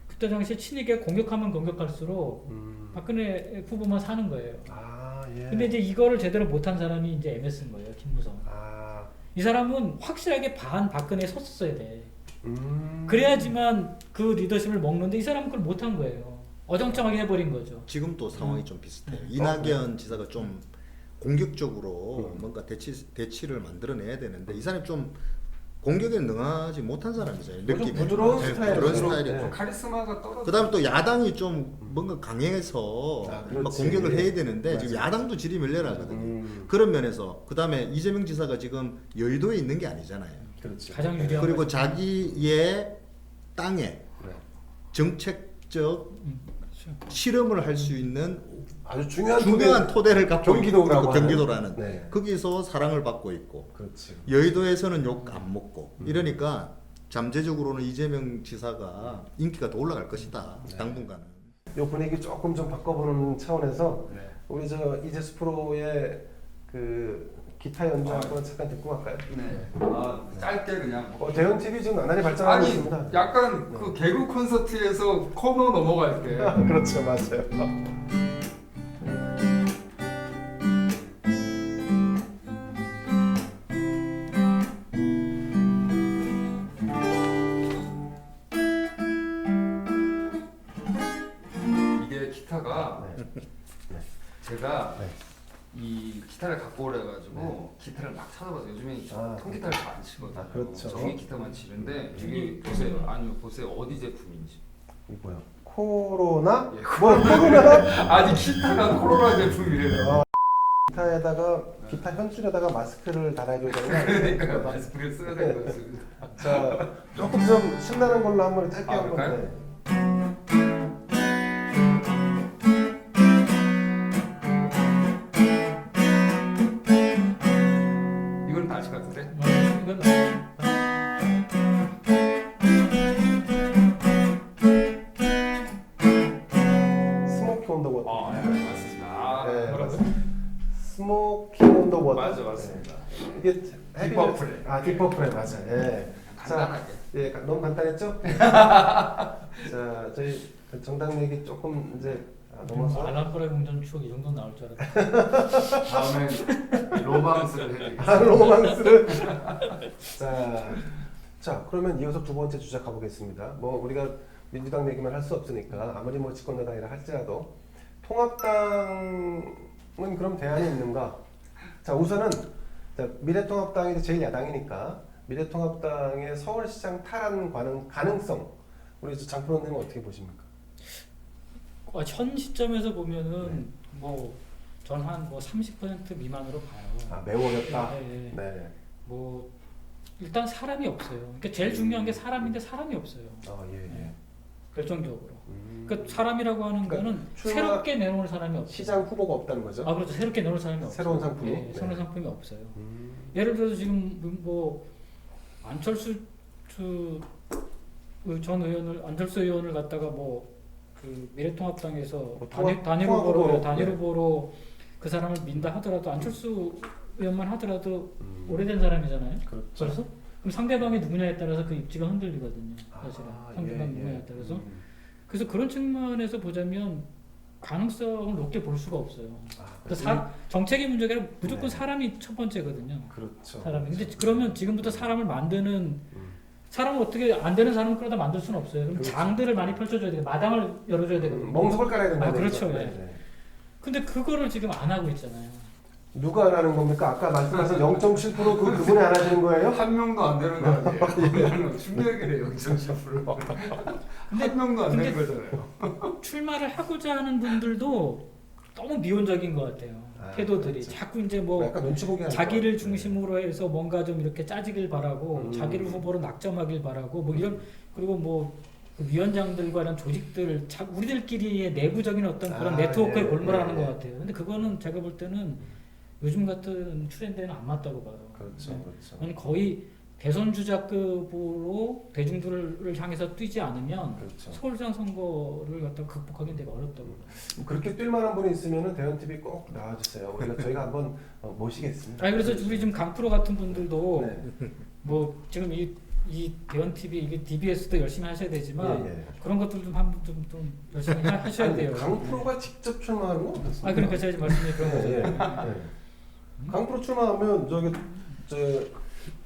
그때 당시에 친이게 공격하면 공격할수록 박근혜 후보만 사는 거예요. 아 예. 근데 이제 이거를 제대로 못한 사람이 이제 MS인 거예요, 김무성. 아. 이 사람은 확실하게 반 박근혜에 섰어야 돼. 음. 그래야지만 그 리더십을 먹는데 이 사람은 그걸 못한 거예요. 어정쩡하게 해버린 거죠. 지금도 상황이 좀 비슷해요. 네. 이낙연 지사가 좀 공격적으로 뭔가 대치를 만들어내야 되는데 이 사람이 좀 공격에 능하지 못한 사람이잖아요. 좀 느낌에. 부드러운 네, 스타일이죠. 부드러운 네. 스타일이고. 좀 카리스마가 떨어져. 그다음 또 야당이 좀 뭔가 강해서 아, 막 그렇지. 공격을 해야 되는데 지금 맞아. 야당도 지리멸렬하거든요. 그런 면에서 그다음에 이재명 지사가 지금 여의도에 있는 게 아니잖아요. 그렇지. 가장 유리한 그리고 거죠. 자기의 땅에 네. 정책적 그렇죠. 실험을 할 수 있는 아주 중요한 토대를 갖고 경기도라고 있고, 하는. 경기도라는 네. 거기서 사랑을 받고 있고 그렇지. 여의도에서는 욕 안 먹고 이러니까 잠재적으로는 이재명 지사가 인기가 더 올라갈 것이다. 네. 당분간은. 요 분위기 조금 좀 바꿔보는 차원에서 네. 우리 저 이재수 프로의 그 기타 연주 한번 잠깐 듣고 갈까요? 네. 아, 짧게 그냥. 대현 TV 지금 나날이 발전하고 아니, 있습니다. 약간 그 개그 콘서트에서 코너 넘어갈 때. 그렇죠, 맞아요. 이게 기타가 제가 네. 이 기타를 갖고 오래가지고 기타를 막 찾아봐서 요즘에 아, 통기타를 잘 안 치거든요. 아, 그렇죠. 정기 기타만 치는데 여기 보세요. 아니요, 보세요. 어디 제품인지. 이 뭐야? 코로나? 예, 뭐 코로나? 아니 기타가 코로나 제품이래요. 기타에다가 기타 현줄에다가 마스크를 달아줘야 되는 거 아니에요? 그러니까 마스크를 써야 될 것 같습니다. 자, 조금 좀 신나는 걸로 한번 짧게 아, 한번. 그럴까요? 네. 이건 다시 같은데? 이건 스모키 온 더 워터. 아, 네, 맞습니다. 아, 네, 뭐라고요? 스모키 온 더 워터. 맞아, 맞습니다. 이게 딥퍼플에. 아, 딥퍼플에 맞아. 예. 간단하게. 예, 너무 간단했죠? 자, 저희 정당 얘기 조금 이제 넘어서 알람프라의 공전 추억 이 정도 나올 줄 알았다. 다음에 로망스를 해드리겠습니다. 아, 로망스를. 자, 그러면 이어서 두 번째 주제 가보겠습니다. 뭐 우리가 민주당 얘기만 할 수 없으니까 아무리 뭐 집권여당이라 할지라도 통합당은 그럼 대안이 있는가? 자, 우선은 자, 미래통합당이 제일 야당이니까 미래통합당의 서울시장 탈환 가능성 우리 장프로님은 어떻게 보십니까? 현 시점에서 보면은 뭐 전 한 뭐 30% 미만으로 봐요. 아, 매우 어렵다. 네, 네. 네. 뭐 일단 사람이 없어요. 그러니까 제일 중요한 게 사람인데 사람이 없어요. 아, 예, 예. 네. 결정적으로. 음. 그러니까 사람이라고 하는 그러니까 거는 출마- 새롭게 내놓을 사람이 없어요. 시장 후보가 없다는 거죠? 아 그렇죠. 새롭게 내놓을 사람이 없어요. 새로운 상품이? 네, 네. 새로운 상품이 없어요. 음. 예를 들어서 지금 뭐 안철수 전 의원을 갖다가 뭐 그 미래통합당에서 단일 후보로 그 사람을 민다 하더라도 안철수 의원만 하더라도 오래된 사람이잖아요. 그렇죠. 그래서 그럼 상대방이 누구냐에 따라서 그 입지가 흔들리거든요. 사실은 아, 상대방 예, 누구냐에 예. 따라서. 그래서 그런 측면에서 보자면 가능성을 높게 볼 수가 없어요. 그러니까 정책의 문제가 아니라 무조건 네. 사람이 첫 번째거든요. 그렇죠. 사람이. 근데 그러면 지금부터 사람을 만드는 사람을 어떻게 안 되는 사람을 끌어다 만들 수는 없어요. 그럼 그렇죠. 장들을 많이 펼쳐줘야 되고 마당을 열어줘야 되거든요. 멍석을 깔아야 된다. 아, 그렇죠. 네, 예. 네. 근데 그거를 지금 안 하고 있잖아요. 누가 안 하는 겁니까? 아까 말씀하신 0.7% 그분이 안 하시는 거예요? 한 명도 안 되는 거 아니에요? 충격이래 0.7%. 한 명도 안 근데 되는 거잖아요. 출마를 하고자 하는 분들도 너무 미온적인 것 같아요. 태도들이 그렇죠. 자꾸 이제 뭐 약간 눈치 보기 하는 자기를 거. 중심으로 해서 뭔가 좀 이렇게 짜지길 바라고 자기를 후보로 낙점하길 바라고 뭐 이런 그리고 뭐그 위원장들과 이런 조직들 우리들끼리의 내부적인 어떤 그런 네트워크에 골몰하는 것 같아요. 근데 그거는 제가 볼 때는 요즘 같은 트렌드에는 안 맞다고 봐요. 그렇죠, 그렇죠. 아니 거의 대선 주자급으로 대중들을 향해서 뛰지 않으면 그렇죠. 서울시장 선거를 갖다 극복하기는 되게 어렵다고 봐요. 그렇게 뛸 만한 분이 있으면은 대현 TV 꼭 나와주세요. 우리가 저희가 한번 모시겠습니다. 아니 그래서 우리 지금 강프로 같은 분들도 네. 뭐 지금 이 대현 TV 이게 DBS도 열심히 하셔야 되지만 예, 예. 그런 것들 좀 한번 좀 열심히 하셔야 아니, 돼요. 강프로가 직접 출마하는 건 어떻습니까? 아 그러니까 제가 말씀드린 그런 거죠. 예, 예. 강프로 출마하면 저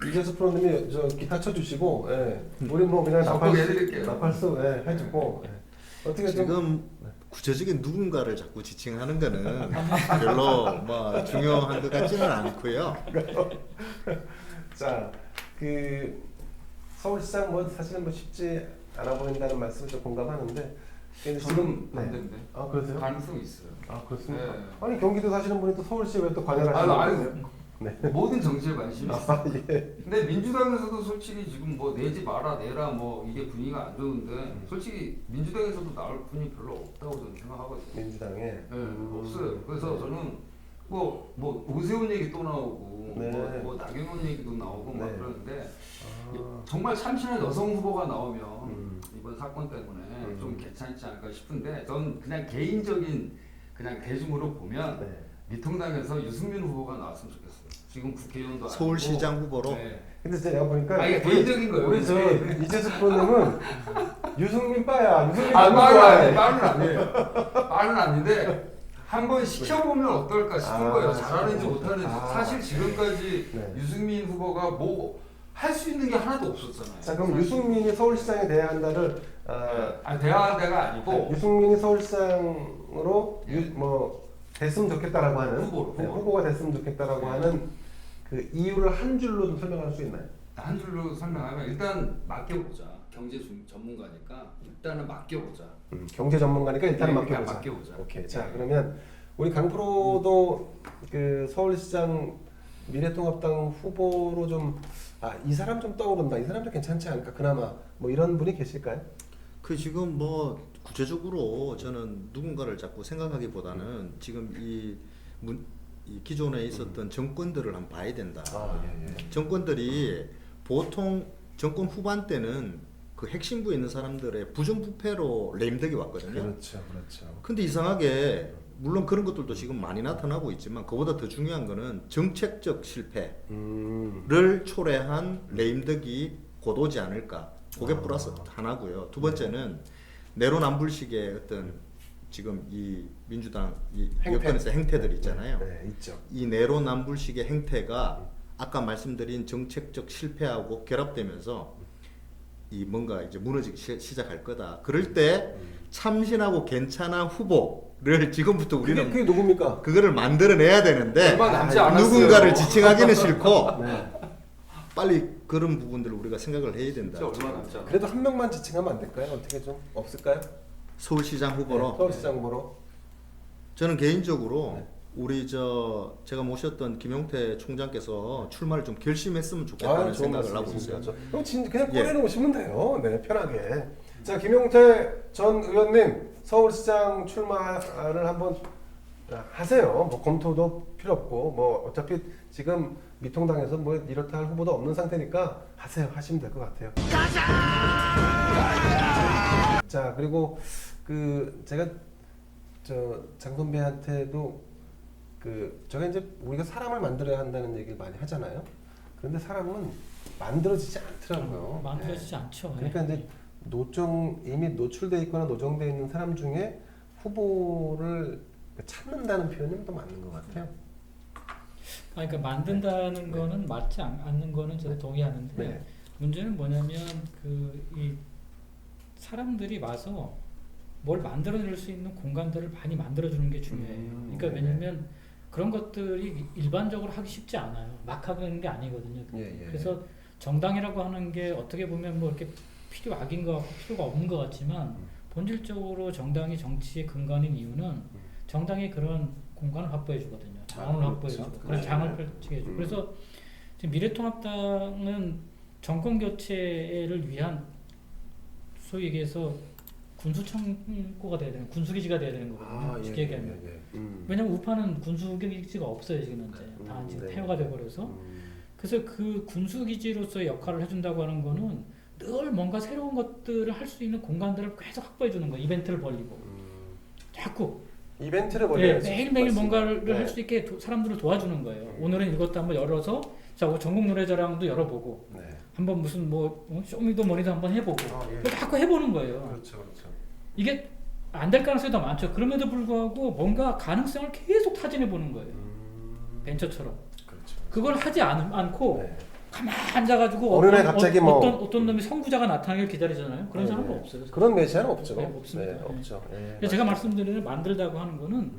이재수 프로님이 저 기타 쳐주시고, 예. 우리 뭐 그냥 해드릴게요. 나팔수 해주고, 예. 어떻게 좀 지금 구체적인 누군가를 자꾸 지칭하는 거는 별로 뭐 중요한 것 같지는 않고요. 자, 그 서울시장 뭐 사실은 뭐 쉽지 않아 보인다는 말씀을 좀 공감하는데 근데 지금 반대인데. 아 그러세요? 가능성이 있어요. 아 그렇습니까? 네. 아니 경기도 사시는 분이 또 서울시에 왜 또 관여를 하시는 아니, 거예요? 네. 모든 정치에 관심이 있어요. 아 예. 근데 민주당에서도 솔직히 지금 뭐 내지 마라 내라 뭐 이게 분위기가 안 좋은데 솔직히 민주당에서도 나올 분이 별로 없다고 저는 생각하거든요. 민주당에 네, 없어요. 그래서 저는 뭐 오세훈 얘기 또 나오고 네. 뭐 나경원 얘기도 나오고 막 네. 그러는데 아, 정말 참신한 여성 후보가 나오면 이번 사건 때문에 음. 좀 괜찮지 않을까 싶은데 전 그냥 개인적인 그냥 대중으로 보면 네. 미통당에서 유승민 후보가 나왔으면 좋겠어요. 지금 국회의원도 아니고 서울시장 후보로? 네. 근데 제가 보니까 아, 이게 개인적인 거예요. 우리 저 네. 이재수 프로님은 유승민 빠야. 유승민 아, 너무 말은 좋아해. 아니에요. 말은 아니에요. 말은 아닌데 한번 시켜보면 어떨까 싶은 아, 거예요. 잘하는지 시켜보면. 못하는지. 아. 사실 지금까지 네. 유승민 후보가 뭐 할 수 있는 게 하나도 없었잖아요. 자 그럼 유승민이 서울시장에 대해야 한다를 대화한 데가 아니고 유승민이 서울시장으로 뭐 됐으면 좋겠다라고 하는 후보로. 후보가 됐으면 좋겠다라고 하는 그 이유를 한 줄로 좀 설명할 수 있나요? 한 줄로 설명하면 일단 맡겨보자. 경제 전문가니까 일단은 맡겨보자. 경제 전문가니까 일단은 네, 맡겨보자. 맡겨보자. 오케이. 자 그러면 우리 강프로도 그 서울시장 미래통합당 후보로 좀 이 사람 좀 떠오른다. 이 사람 좀 괜찮지 않을까? 그나마 뭐 이런 분이 계실까요? 그 지금 뭐 구체적으로 저는 누군가를 자꾸 생각하기보다는 지금 이 기존에 있었던 정권들을 한번 봐야 된다. 예. 정권들이 보통 정권 후반 때는 그 핵심부에 있는 사람들의 부정부패로 레임덕이 왔거든요. 그렇죠, 그렇죠. 근데 이상하게 물론 그런 것들도 지금 많이 나타나고 있지만 그보다 더 중요한 거는 정책적 실패를 초래한 레임덕이 곧 오지 않을까. 그게 플러스 하나고요. 두 번째는 내로남불식의 어떤 지금 이 민주당 이 여권에서 행태들 있잖아요. 네, 있죠. 이 내로남불식의 행태가 아까 말씀드린 정책적 실패하고 결합되면서 이 뭔가 이제 무너지기 시작할 거다. 그럴 때 참신하고 괜찮은 후보를 지금부터 우리는 그게 누굽니까? 그거를 만들어내야 되는데 얼마 남지 않았어요. 누군가를 지칭하기는 싫고 네. 빨리 그런 부분들을 우리가 생각을 해야 된다. 진짜 얼마 남지 않았어요. 그래도 한 명만 지칭하면 안 될까요? 어떻게 좀 없을까요? 서울시장 후보로 네, 서울시장 후보로. 저는 개인적으로 우리 제가 모셨던 김용태 총장께서 출마를 좀 결심했으면 좋겠다는 좋은 생각을 하고 말씀이십니다. 있어요. 그럼 그냥 예. 꺼내놓으시면 돼요. 네, 편하게. 자, 김용태 전 의원님 서울시장 출마를 한번 하세요. 뭐 검토도 필요 없고 뭐 어차피 지금 미통당에서 뭐 이렇다 할 후보도 없는 상태니까 하세요. 하시면 될 것 같아요. 자, 그리고 그 제가 장 선배한테도 저가 이제 우리가 사람을 만들어야 한다는 얘기를 많이 하잖아요. 그런데 사람은 만들어지지 않더라고요. 만들어지지 않죠. 그러니까 이제 이미 노출돼 있거나 노정돼 있는 사람 중에 후보를 찾는다는 표현이 더 맞는 것 같아요. 그러니까 만든다는 거는 맞지 않는 거는 저도 동의하는데 네. 문제는 뭐냐면 이 사람들이 와서 뭘 만들어낼 수 있는 공간들을 많이 만들어주는 게 중요해요. 그러니까 왜냐면 그런 것들이 일반적으로 하기 쉽지 않아요. 막 하는 게 아니거든요. 예, 예. 그래서 정당이라고 하는 게 어떻게 보면 뭐 이렇게 필요악인 것 같고 필요가 없는 것 같지만 본질적으로 정당이 정치의 근간인 이유는 정당이 그런 공간을 확보해 주거든요. 자원을 그렇죠. 확보해 주고 그런 장을 펼치게 해주고 그래서 지금 미래통합당은 정권 교체를 위한 소위 얘기해서 군수청구가 돼야 되는 군수기지가 돼야 되는 거거든요. 쉽게 얘기하면. 왜냐면 우파는 군수기지가 없어요 지금 현재. 다 지금 네. 폐허가 돼버려서. 그래서 그 군수기지로서의 역할을 해준다고 하는 거는 늘 뭔가 새로운 것들을 할 수 있는 공간들을 계속 확보해 주는 거예요. 이벤트를 벌리고 자꾸 이벤트를 벌려야죠. 매일매일 뭔가를 네. 할 수 있게 사람들을 도와주는 거예요. 오늘은 이것도 한번 열어서 자 전국 노래자랑도 열어보고 네. 한번 무슨 뭐 쇼미더머니도 한번 해보고 예. 그걸 자꾸 해보는 거예요. 그렇죠, 그렇죠. 이게 안 될 가능성이 더 많죠. 그럼에도 불구하고 뭔가 가능성을 계속 타진해 보는 거예요. 벤처처럼. 그렇죠. 그걸 하지 않고 네. 가만 앉아가지고 어느 날 갑자기 뭐- 어떤 놈이 선구자가 나타나길 기다리잖아요. 그런 네, 사람은 네. 없어요. 그런 메시아는 없죠. 네, 없습니다. 네, 없죠. 네, 그래서 제가 말씀드리는 만들다고 하는 거는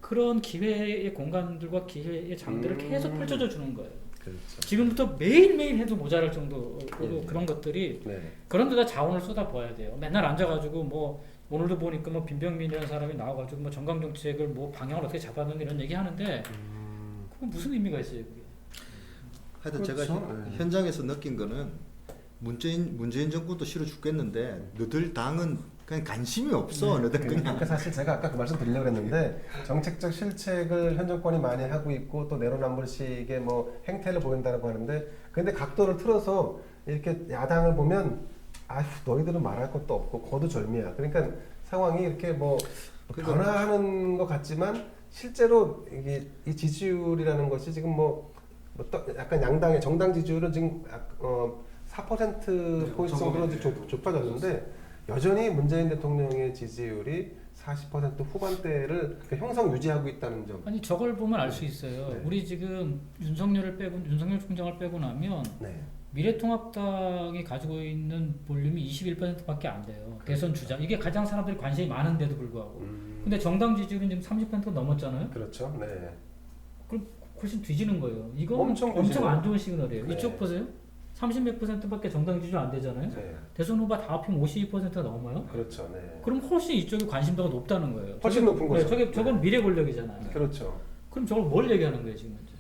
그런 기회의 공간들과 기회의 장들을 계속 펼쳐져 주는 거예요. 그렇죠. 지금부터 매일매일 해도 모자랄 정도로 예. 그런 것들이 네. 그런 데다 자원을 쏟아 부어야 돼요. 맨날 앉아가지고 뭐 오늘도 보니까 뭐 빈병민이라는 사람이 나와가지고 뭐 정강정책을 뭐 방향을 어떻게 잡았는 이런 얘기 하는데 그건 무슨 의미가 있어요 그게? 하여튼 그렇죠. 제가 네. 현장에서 느낀 거는 문재인 정권도 싫어 죽겠는데 너들 당은 그냥 관심이 없어. 너들 그냥 그러니까 사실 제가 아까 그 말씀 드리려고 했는데 정책적 실책을 현 정권이 많이 하고 있고 또 내로남불식의 뭐 행태를 보인다고 하는데 근데 각도를 틀어서 이렇게 야당을 보면 아휴 너희들은 말할 것도 없고 거두절미야. 그러니까 상황이 이렇게 뭐 변화하는 것 같지만 실제로 이게 이 지지율이라는 것이 지금 약간 양당의 정당 지지율은 지금 4% 포인트 정도로 좁아졌는데 여전히 문재인 대통령의 지지율이 40% 후반대를 형성 유지하고 있다는 점. 아니 저걸 보면 알 수 있어요. 네. 우리 지금 윤석열 총장을 빼고 나면 네. 미래통합당이 가지고 있는 볼륨이 21%밖에 안 돼요. 대선 주자 이게 가장 사람들이 관심이 많은데도 불구하고. 근데 정당 지지율은 지금 30% 넘었잖아요. 그렇죠. 네. 그럼 훨씬 뒤지는 거예요. 이거 엄청 엄청 안 좋은 시그널이에요. 네. 이쪽 보세요. 30몇 %밖에 정당 지지율 안 되잖아요. 네. 대선 후보 다 합치면 52%가 넘어요. 그렇죠. 네. 그럼 훨씬 이쪽이 관심도가 높다는 거예요. 훨씬 높은 거죠. 저건 미래 권력이잖아요. 그렇죠. 그럼 저걸 뭘 얘기하는 거예요 지금 현재?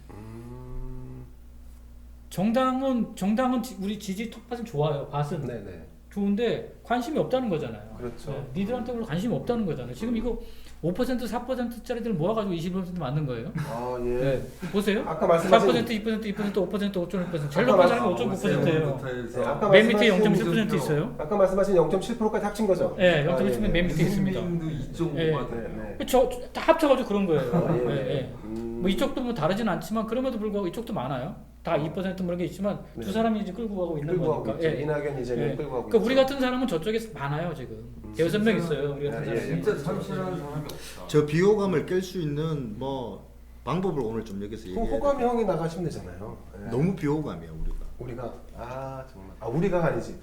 정당은 우리 지지 톱밭은 좋아요. 밭은 네네. 좋은데 관심이 없다는 거잖아요. 그렇죠. 네, 니들한테 별로 관심이 없다는 거잖아요. 지금 이거 5% 4%짜리들 모아가지고 20% 만든 거예요. 아 예. 네, 보세요. 아까 말씀하신 4%, 2%, 2%, 5%, 5.1%. 제일 아까 높은 사람이 5.9%예요. 네, 아까 맨 밑에 말씀하신 0.7% 있어요. 아까 말씀하신 0.7%까지 합친 거죠? 네, 0.7% 맨 밑에 있습니다. 국민도 2.5가 네, 네. 다 합쳐가지고 그런 거예요. 아, 예, 네, 예. 네. 뭐 이쪽도 뭐 다르진 않지만 그럼에도 불구하고 이쪽도 많아요. 다 2% 그런 게 있지만 네. 두 사람이 이제 끌고 가고 있는 끌고 가고 거니까. 있죠. 이낙연 이재명 예. 끌고 가고 그러니까 있죠. 우리 같은 사람은 저쪽에 많아요 지금. 대여섯 명 있어요. 우리 같은 예, 예. 사람이. 진짜 참신한 사람이 없다. 저 비호감을 깰 수 있는 뭐 방법을 오늘 좀 여기서 그 얘기해. 호감 형이 나가시면 되잖아요. 예. 너무 비호감이야 우리가. 우리가 정말 우리가 아니지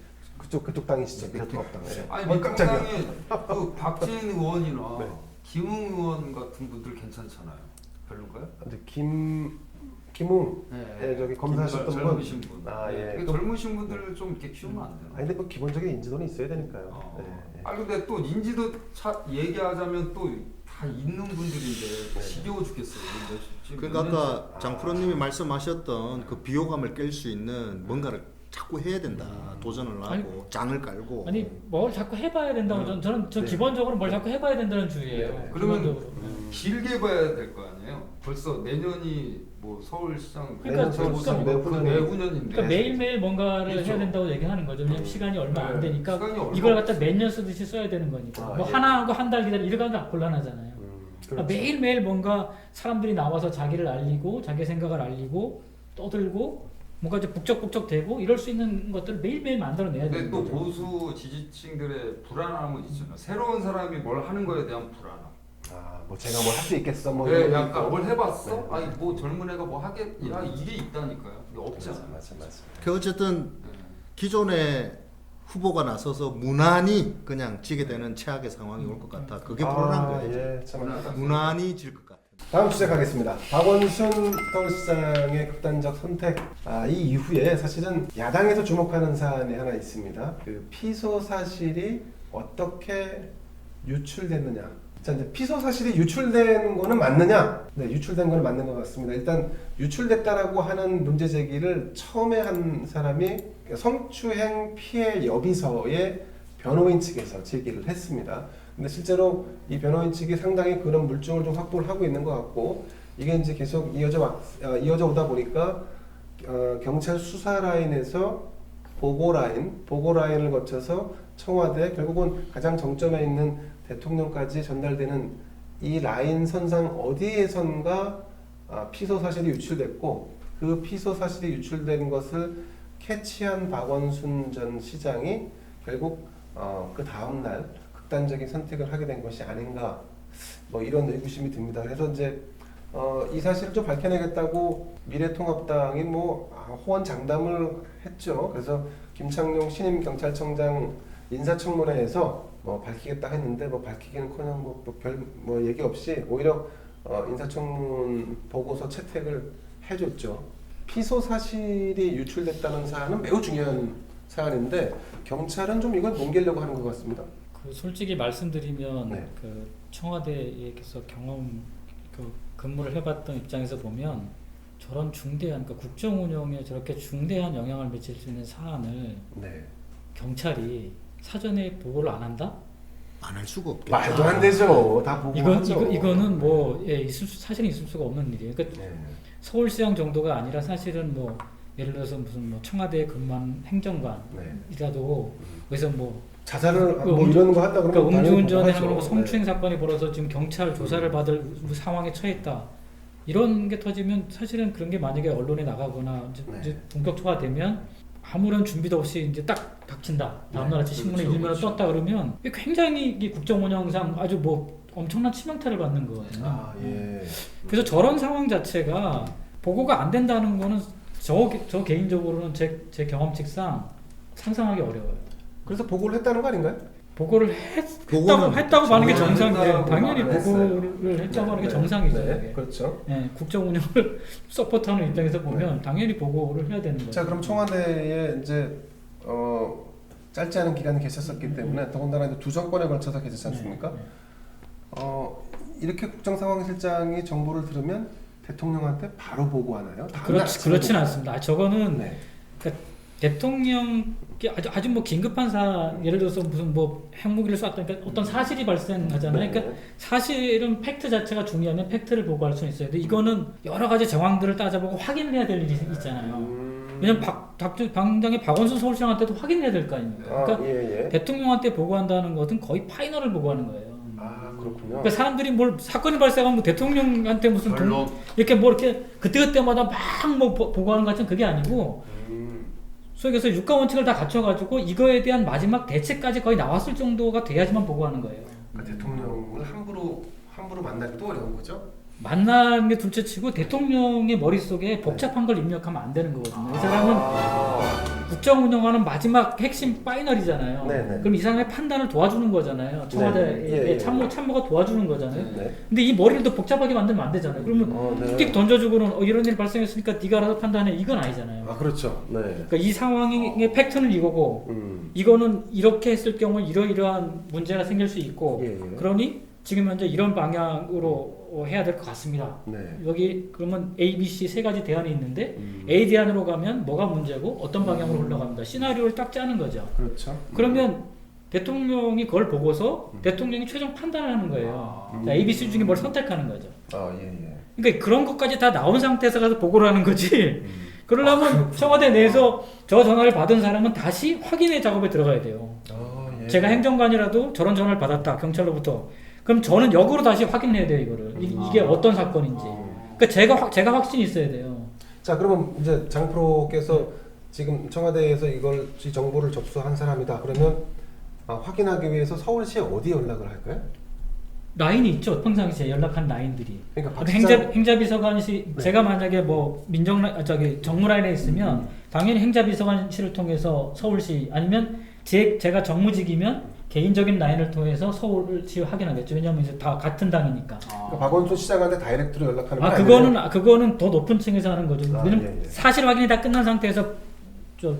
그쪽 당이시죠. 미래통합당. 예. 아니 깜짝이야. 민주당에 그 박지인 의원이나 네. 김웅 의원 같은 분들 괜찮잖아요. 별론가요? 근데 김웅 네. 저기 검사하셨던 분. 젊으신 분. 아, 예. 그 젊으신 분들을 좀 이렇게 키우면 안 되나? 아니 근데 그 기본적인 인지도는 있어야 되니까요. 어. 예, 예. 아 근데 또 인지도 얘기하자면 또 다 있는 분들인데 지겨워 죽겠어요. 근데 지금 그러니까 몇 아까 장프로님이 말씀하셨던 그 비호감을 깰 수 있는 뭔가를 자꾸 해야 된다. 도전을 하고 아니, 장을 깔고. 아니 뭘 자꾸 해봐야 된다고 저는 기본적으로 뭘 자꾸 해봐야 된다는 주의예요. 네. 그러면 기본적으로. 길게 봐야 될 거 아니에요. 벌써 내년이 뭐 서울시장 그러니까 대보선 그러니까 내후년인데 그러니까 매일매일 뭔가를 그렇죠. 해야 된다고 얘기하는 거죠. 왜냐면 시간이 얼마 안 네. 되니까 시간이 얼마 이걸 갖다 몇 년 쓰듯이 써야 되는 거니까. 아, 뭐 예. 하나 하고 한 달 기다리 이러가면 곤란하잖아요. 그렇죠. 매일매일 뭔가 사람들이 나와서 자기를 알리고 자기 생각을 알리고 떠들고 뭔가 이제 북적북적대고 이럴 수 있는 것들을 매일매일 만들어내야 근데 되는 또 거죠. 보수 지지층들의 불안함은 있잖아요. 새로운 사람이 뭘 하는 거에 대한 불안함. 뭐 제가 뭘 할 수 있겠어 뭐 네, 이런 거 약간 있고. 뭘 해봤어? 네. 아니 뭐 젊은 애가 뭐 하겠야 이게 있다니까요. 이게 없잖아. 맞아. 그 어쨌든 네. 기존의 후보가 나서서 무난히 그냥 지게 되는 최악의 상황이 올 것 같아. 그게 불안한 거예요. 예, 참 불안하다. 무난히 질 것 같아. 다음 주제 가겠습니다. 박원순 서울시장의 극단적 선택. 이 이후에 사실은 야당에서 주목하는 사안이 하나 있습니다. 그 피소 사실이 어떻게 유출됐느냐. 자, 이제 피소 사실이 유출된 거는 맞느냐? 네, 유출된 거는 맞는 것 같습니다. 일단 유출됐다라고 하는 문제 제기를 처음에 한 사람이 성추행 피해 여비서의 변호인 측에서 제기를 했습니다. 근데 실제로 이 변호인 측이 상당히 그런 물증을 좀 확보를 하고 있는 것 같고, 이게 이제 계속 이어져 오다 보니까 경찰 수사 라인에서 보고 라인을 거쳐서 청와대, 결국은 가장 정점에 있는 대통령까지 전달되는 이 라인 선상 어디에선가 피소 사실이 유출됐고, 그 피소 사실이 유출된 것을 캐치한 박원순 전 시장이 결국 그 다음 날 극단적인 선택을 하게 된 것이 아닌가, 뭐 이런 의구심이 듭니다. 그래서 이제 이 사실을 좀 밝혀내겠다고 미래통합당이 호언장담을 했죠. 그래서 김창룡 신임 경찰청장 인사청문회에서 밝히겠다 했는데 밝히기는커녕 별 얘기 없이 오히려 인사청문 보고서 채택을 해줬죠. 피소 사실이 유출됐다는 사안은 매우 중요한 사안인데 경찰은 좀 이걸 넘기려고 하는 것 같습니다. 그 솔직히 말씀드리면 네. 그 청와대에서 근무를 해봤던 입장에서 보면 저런 중대한 국정 운영에 저렇게 중대한 영향을 미칠 수 있는 사안을 네. 경찰이 사전에 보고를 안 한다? 안 할 수가 없겠죠. 말도 안 되죠. 다 보고하죠. 이거는 사실은 있을 수가 없는 일이에요. 그러니까 네. 서울시장 정도가 아니라 사실은 예를 들어서 무슨 청와대에 근무한 행정관이라도 그래서 자살을 그 이런 거 한다 그러면 그러니까 음주운전에 당연히 하는 성추행 네. 사건이 벌어서 지금 경찰 조사를 받을 상황에 처했다. 이런 게 터지면 사실은 그런 게 만약에 언론에 나가거나 이제 본격화가 되면 아무런 준비도 없이 이제 딱 닥친다. 다음날 아침 신문에 일면을 떴다 그러면 굉장히 이 국정 운영상 아주 엄청난 치명타를 받는 거거든요. 예. 그래서 저런 상황 자체가 보고가 안 된다는 거는 저 개인적으로는 제 경험칙상 상상하기 어려워요. 그래서 보고를 했다는 거 아닌가요? 보고를 했다고 하는 게 정상이에요. 당연히 보고를 했다고 하는 게 정상이죠. 네, 그렇죠. 네, 국정 운영을 서포트하는 입장에서 보면 당연히 보고를 해야 되는 거죠. 자, 그럼 청와대에 이제 짧지 않은 기간이 계셨었기 때문에 더군다나 이제 두 정권에 걸쳐서 계셨지 않습니까? 이렇게 국정상황실장이 정보를 들으면 대통령한테 바로 보고하나요? 그렇진 않습니다. 저거는 네. 그러니까 대통령 아주 긴급한 예를 들어서 무슨 핵무기를 쐈다 그러니까 어떤 사실이 발생하잖아요. 그러니까 사실은 팩트 자체가 중요하면 팩트를 보고할 수는 있어요. 근데 이거는 여러 가지 정황들을 따져보고 확인을 해야 될 일이 있잖아요. 왜냐면 당장에 박원순 서울시장한테도 확인해야 될 거 아닙니까? 그러니까 대통령한테 보고한다는 것은 거의 파이널을 보고하는 거예요. 그렇군요. 그러니까 사람들이 사건이 발생하면 대통령한테 무슨 이렇게 그때그때마다 막 보고하는 것 같은 그게 아니고 소위 해서 유가 원칙을 다 갖춰가지고 이거에 대한 마지막 대책까지 거의 나왔을 정도가 돼야지만 보고하는 거예요. 그러니까 대통령을 함부로 만나기도 어려운 거죠? 만나는 게 둘째치고 대통령의 머릿속에 복잡한 걸 입력하면 안 되는 거거든요. 이 사람은 국정 운영하는 마지막 핵심 파이널이잖아요. 네네. 그럼 이 사람의 판단을 도와주는 거잖아요. 청와대 참모가 도와주는 거잖아요. 네. 근데 이 머리를 더 복잡하게 만들면 안 되잖아요. 그러면 띡 던져주고는 이런 일이 발생했으니까 네가 알아서 판단해. 이건 아니잖아요. 그렇죠. 네. 그러니까 이 상황의 팩트는 이거고 이거는 이렇게 했을 경우 이러이러한 문제가 생길 수 있고 그러니 지금 현재 이런 방향으로 해야 될 것 같습니다. 네. 여기 그러면 A, B, C 세 가지 대안이 있는데 A 대안으로 가면 뭐가 문제고 어떤 방향으로 흘러갑니다. 시나리오를 딱 짜는 거죠. 그렇죠. 그러면 대통령이 그걸 보고서 대통령이 최종 판단을 하는 거예요. 자, A, B, C 중에 뭘 선택하는 거죠. 그러니까 그런 것까지 다 나온 상태에서 가서 보고를 하는 거지. 그러려면 청와대 내에서 저 전화를 받은 사람은 다시 확인의 작업에 들어가야 돼요. 제가 행정관이라도 저런 전화를 받았다 경찰로부터. 그럼 저는 역으로 다시 확인해야 돼요 이거를. 이게 어떤 사건인지. 그러니까 제가 확신이 있어야 돼요. 자, 그러면 이제 장 프로께서 지금 청와대에서 이 정보를 접수한 사람이다. 그러면 확인하기 위해서 서울시에 어디 연락을 할까요? 라인이 있죠. 평상시에 연락한 라인들이. 그러니까 행자비서관실 제가 만약에 정무라인에 있으면 당연히 행자비서관실을 통해서 서울시 아니면 제가 정무직이면 개인적인 라인을 통해서 서울시 확인하겠죠. 왜냐하면 이제 다 같은 당이니까. 그러니까 박원순 시장한테 다이렉트로 연락하는 건 그거는 더 높은 층에서 하는 거죠. 왜냐면 예, 예. 사실 확인이 다 끝난 상태에서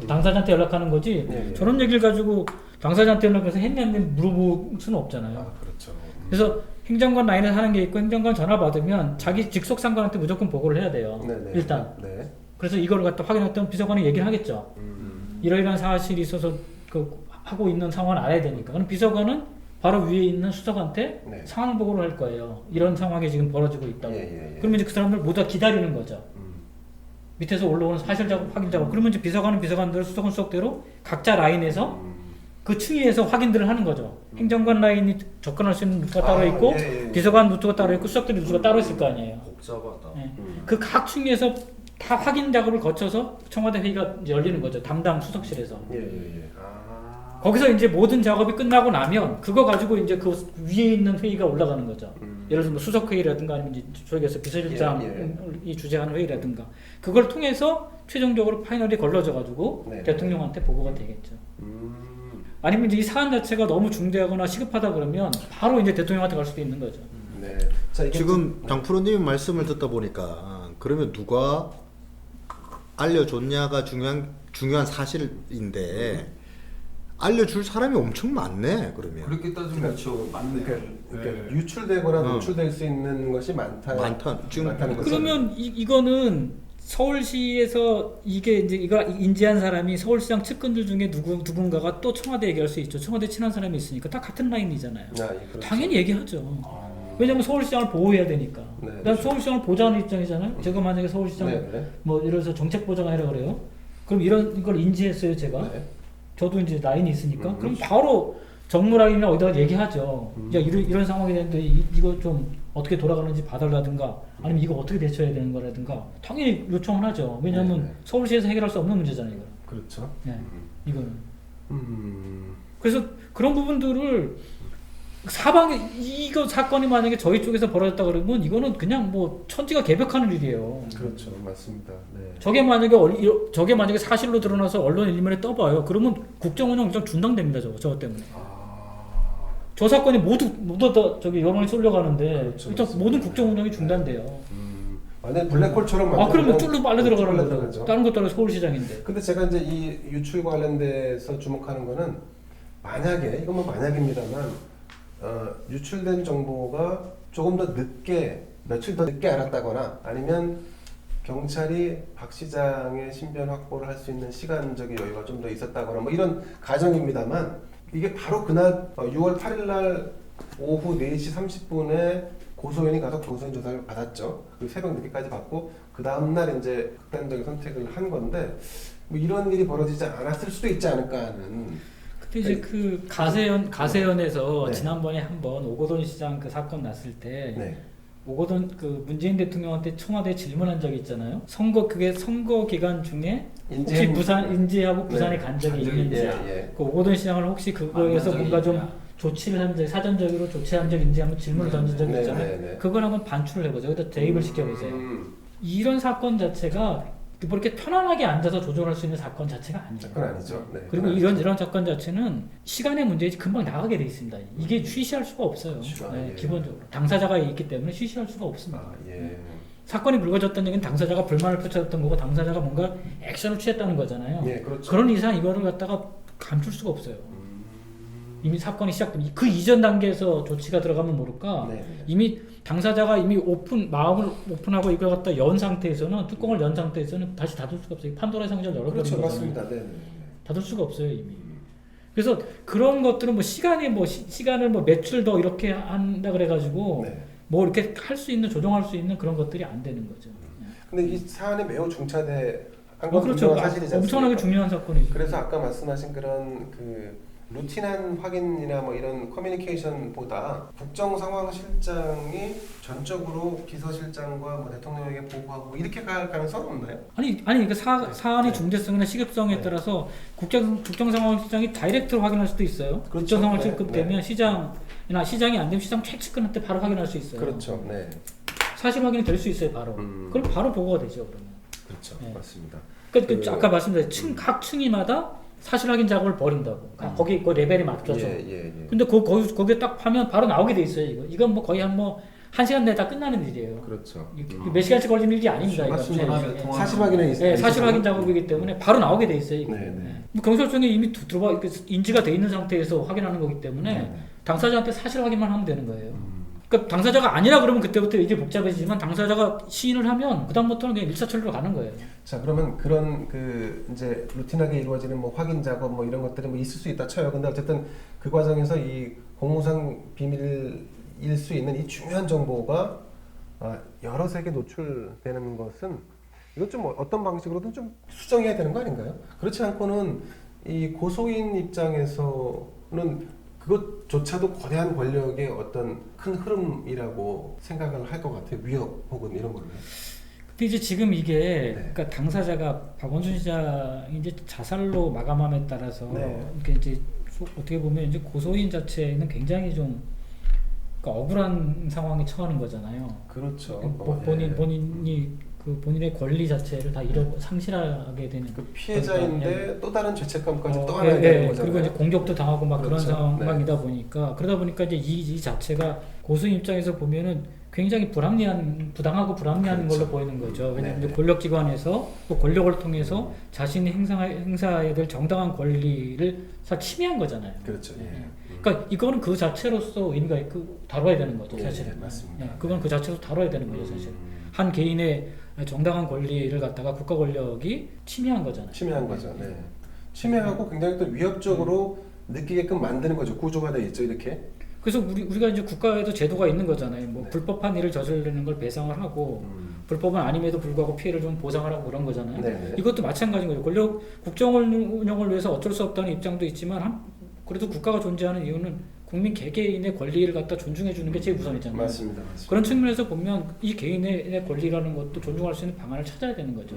당사자한테 연락하는 거지. 예, 예. 저런 얘기를 가지고 당사자한테 연락해서 했냐는데 물어볼 수는 없잖아요. 그렇죠. 그래서 행정관 라인에서 하는 게 있고 행정관 전화 받으면 자기 직속 상관한테 무조건 보고를 해야 돼요. 네네. 일단. 네. 그래서 이걸 갖다 확인했던 비서관이 얘기를 하겠죠. 이러이러한 사실이 있어서 하고 있는 상황을 알아야 되니까. 그럼 비서관은 바로 위에 있는 수석한테 네. 상황 보고를 할 거예요. 이런 상황이 지금 벌어지고 있다고. 예. 그러면 이제 그 사람들 모두 다 기다리는 거죠. 밑에서 올라오는 사실 작업, 확인 작업. 그러면 이제 비서관은 비서관대로, 수석은 수석대로 각자 라인에서 그 층위에서 확인들을 하는 거죠. 행정관 라인이 접근할 수 있는 루트가 따로 있고, 예. 비서관 루트가 따로 있고, 수석들 루트가 따로 있을 거 아니에요. 복잡하다. 예. 그 각 층위에서 다 확인 작업을 거쳐서 청와대 회의가 이제 열리는 거죠. 담당 수석실에서. 예. 거기서 이제 모든 작업이 끝나고 나면 그거 가지고 이제 그 위에 있는 회의가 올라가는 거죠. 예를 들면 수석 회의라든가 아니면 이제 저기에서 비서실장이 주재하는 회의라든가 그걸 통해서 최종적으로 파이널이 걸러져 가지고 네. 대통령한테 보고가 되겠죠. 아니면 이제 이 사안 자체가 너무 중대하거나 시급하다 그러면 바로 이제 대통령한테 갈 수도 있는 거죠. 네. 자, 이게 지금 장프로님 말씀을 듣다 보니까 그러면 누가 알려줬냐가 중요한 사실인데 알려줄 사람이 엄청 많네. 그러면 그렇게 따지면 그렇죠. 맞네. 그러니까 유출되거나 노출될 수 있는 것이 지금 많다는 거죠. 그러면 이거는 서울시에서 이게 이제 이거 인지한 사람이 서울시장 측근들 중에 누군가가 또 청와대 얘기할 수 있죠. 청와대 친한 사람이 있으니까 다 같은 라인이잖아요. 그렇죠. 당연히 얘기하죠. 왜냐면 서울시장을 보호해야 되니까. 네, 난 그렇죠. 서울시장을 보좌하는 입장이잖아요. 제가 만약에 서울시장 네. 뭐 예를 들어서 정책보좌관이라 그래요. 그럼 이런 걸 인지했어요, 제가. 네. 저도 이제 라인이 있으니까. 그럼 바로 정무라인이나 어디다가 얘기하죠. 야, 이런 상황이 되는데 이거 좀 어떻게 돌아가는지 봐달라든가 아니면 이거 어떻게 대처해야 되는 거라든가 당연히 요청을 하죠. 왜냐하면 네. 서울시에서 해결할 수 없는 문제잖아요, 이거. 그렇죠. 네, 이거는. 음. 그래서 그런 부분들을 이거 사건이 만약에 저희 쪽에서 벌어졌다 그러면 이거는 그냥 뭐 천지가 개벽하는 일이에요. 그렇죠. 맞습니다. 네. 저게 만약에 사실로 드러나서 언론 일면에 떠봐요. 그러면 국정운영 일단 중단됩니다. 저거 때문에. 저 사건이 모두 다 저기 여론이 쏠려가는데 그렇죠, 일단 맞습니다. 모든 국정운영이 중단돼요. 완전 블랙홀처럼 그러면 쫄로 빨려 들어가는 거죠. 거죠. 다른 것도 아니고 서울시장인데. 근데 제가 이제 이 유출과 관련돼서 주목하는 거는 만약에 이건 뭐 만약입니다만 유출된 정보가 조금 더 늦게 며칠 더 늦게 알았다거나 아니면 경찰이 박 시장의 신변 확보를 할 수 있는 시간적인 여유가 좀 더 있었다거나 뭐 이런 가정입니다만 이게 바로 그날 6월 8일 날 오후 4시 30분에 고소인이 가서 고소인 조사를 받았죠. 그리고 새벽 늦게까지 받고 그 다음 날 이제 극단적인 선택을 한 건데 뭐 이런 일이 벌어지지 않았을 수도 있지 않을까 하는. 근데 이제 그 가세연에서 네. 지난번에 한번 오거돈 시장 그 사건 났을 때 네. 오거돈 그 문재인 대통령한테 청와대에 질문한 적이 있잖아요. 그게 선거 기간 중에 혹시 인제하고 부산에 네. 간 적이 간적이 있는지 예. 그 오거돈 시장을 혹시 그거에서 뭔가 좀 조치를 한 적, 사전적으로 조치한 적 있는지 한번 질문을 던진 적이 네, 있잖아요. 네, 네. 그걸 한번 반출을 해보세요. 여기다 대입을 시켜보세요. 이런 사건 자체가 뭐 이렇게 편안하게 앉아서 조정할 수 있는 사건 자체가 아니에요. 그건 아니죠. 네, 그리고 그건 이런 사건 자체는 시간의 문제지 금방 나가게 돼 있습니다. 이게 쉬쉬할 수가 없어요. 네, 예. 기본적으로 당사자가 있기 때문에 쉬쉬할 수가 없습니다. 예. 사건이 불거졌다는 얘기는 당사자가 불만을 표출했던 거고 당사자가 뭔가 액션을 취했다는 거잖아요. 예, 그렇죠. 그런 이상 이거를 갖다가 감출 수가 없어요. 이미 사건이 시작되면 그 이전 단계에서 조치가 들어가면 모를까 네. 이미 당사자가 이미 마음을 오픈하고 이걸 갖다 연 상태에서는 뚜껑을 연 상태에서는 다시 닫을 수가 없어요. 판도라의 상자를 열어버린 그렇죠. 거잖아요. 맞습니다. 네. 닫을 수가 없어요 이미. 그래서 그런 것들은 뭐 시간을 뭐 며칠 더 이렇게 한다 그래가지고 네. 뭐 이렇게 할 수 있는 조정할 수 있는 그런 것들이 안 되는 거죠. 근데 이 사안이 매우 중차대한 건 그렇죠. 사실이지 않습니까? 엄청나게 중요한 사건이죠. 그래서 아까 말씀하신 그런 그 루틴한 확인이나 뭐 이런 커뮤니케이션보다 국정상황실장이 전적으로 비서실장과 뭐 대통령에게 보고하고 이렇게 갈 가능성은 없나요? 아니 그 사안의 네. 중대성이나 시급성에 네. 따라서 국정상황실장이 다이렉트로 확인할 수도 있어요. 그렇죠. 국정상황실급 네. 되면 시장이 안 되면 시장 최측근한테 바로 확인할 수 있어요. 그렇죠. 네. 사실 확인이 될 수 있어요 바로. 그럼 바로 보고가 되죠 그러면. 그렇죠. 네. 맞습니다. 그러니까 아까 말씀드린 각 층위마다 사실 확인 작업을 벌인다고. 거기 그 레벨에 맞춰서. 예. 근데 거기에 딱 파면 바로 나오게 돼 있어요. 이건 뭐 거의 한 시간 내에 다 끝나는 일이에요. 그렇죠. 몇 시간씩 걸리는 일이 아닙니다. 이거. 맞습니다. 예, 예. 사실 확인에 있어요. 네, 사실 확인 작업이기 때문에 바로 나오게 돼 있어요. 이거. 네. 뭐 경찰청에 이미 들어와 이렇게 인지가 돼 있는 상태에서 확인하는 거기 때문에 당사자한테 사실 확인만 하면 되는 거예요. 그러니까 당사자가 아니라 그러면 그때부터 이제 복잡해지지만 당사자가 시인을 하면 그다음부터는 그냥 일사천리로 가는 거예요. 자, 그러면 그런 그 이제 루틴하게 이루어지는 뭐 확인 작업 뭐 이런 것들이 뭐 있을 수 있다 쳐요. 근데 어쨌든 그 과정에서 이 공무상 비밀일 수 있는 이 중요한 정보가 여러 세계 노출되는 것은 이것 좀 어떤 방식으로든 좀 수정해야 되는 거 아닌가요? 그렇지 않고는 이 고소인 입장에서는 그것조차도 거대한 권력의 어떤 큰 흐름이라고 생각을 할 것 같아요. 위협 혹은 이런 걸로. 근데 이제 지금 이게 네. 그러니까 당사자가 박원순 시장이 이제 자살로 마감함에 따라서 네. 이렇게 이제 어떻게 보면 이제 고소인 자체는 굉장히 좀 그러니까 억울한 상황에 처하는 거잖아요. 그렇죠. 본인이 그 본인의 권리 자체를 다 상실하게 되는 그 피해자인데 그러니까, 또 다른 죄책감까지 또 하나 있는 거잖아요. 그리고 이제 공격도 당하고 막 그렇죠. 그런 상황이다 보니까 그러다 보니까 이제 이 자체가 고소인 입장에서 보면은 굉장히 부당하고 불합리한 그렇죠. 걸로 보이는 거죠. 왜냐하면 네. 이제 권력기관에서 또 권력을 통해서 자신이 행사해야 될 정당한 권리를 다 침해한 거잖아요. 그렇죠. 예. 그러니까 이거는 그 자체로서 의미가 다뤄야 되는 거죠, 예, 사실은. 예, 맞습니다. 그건 그 자체로 다뤄야 되는 거죠, 사실. 한 개인의 정당한 권리를 갖다가 국가 권력이 침해한 거잖아요. 침해한 거죠. 네. 침해하고 굉장히 또 위협적으로 느끼게끔 만드는 거죠. 구조가 돼 있죠, 이렇게. 그래서 우리가 이제 국가에도 제도가 있는 거잖아요. 뭐 불법한 일을 저지르는 걸 배상을 하고 불법은 아님에도 불구하고 피해를 좀 보상을 하고 그런 거잖아요. 네네. 이것도 마찬가지인 거죠. 권력 국정 운영을 위해서 어쩔 수 없다는 입장도 있지만 그래도 국가가 존재하는 이유는 국민 개개인의 권리를 갖다 존중해 주는 게 제일 우선이잖아요. 맞습니다. 그런 측면에서 보면 이 개인의 권리라는 것도 존중할 수 있는 방안을 찾아야 되는 거죠.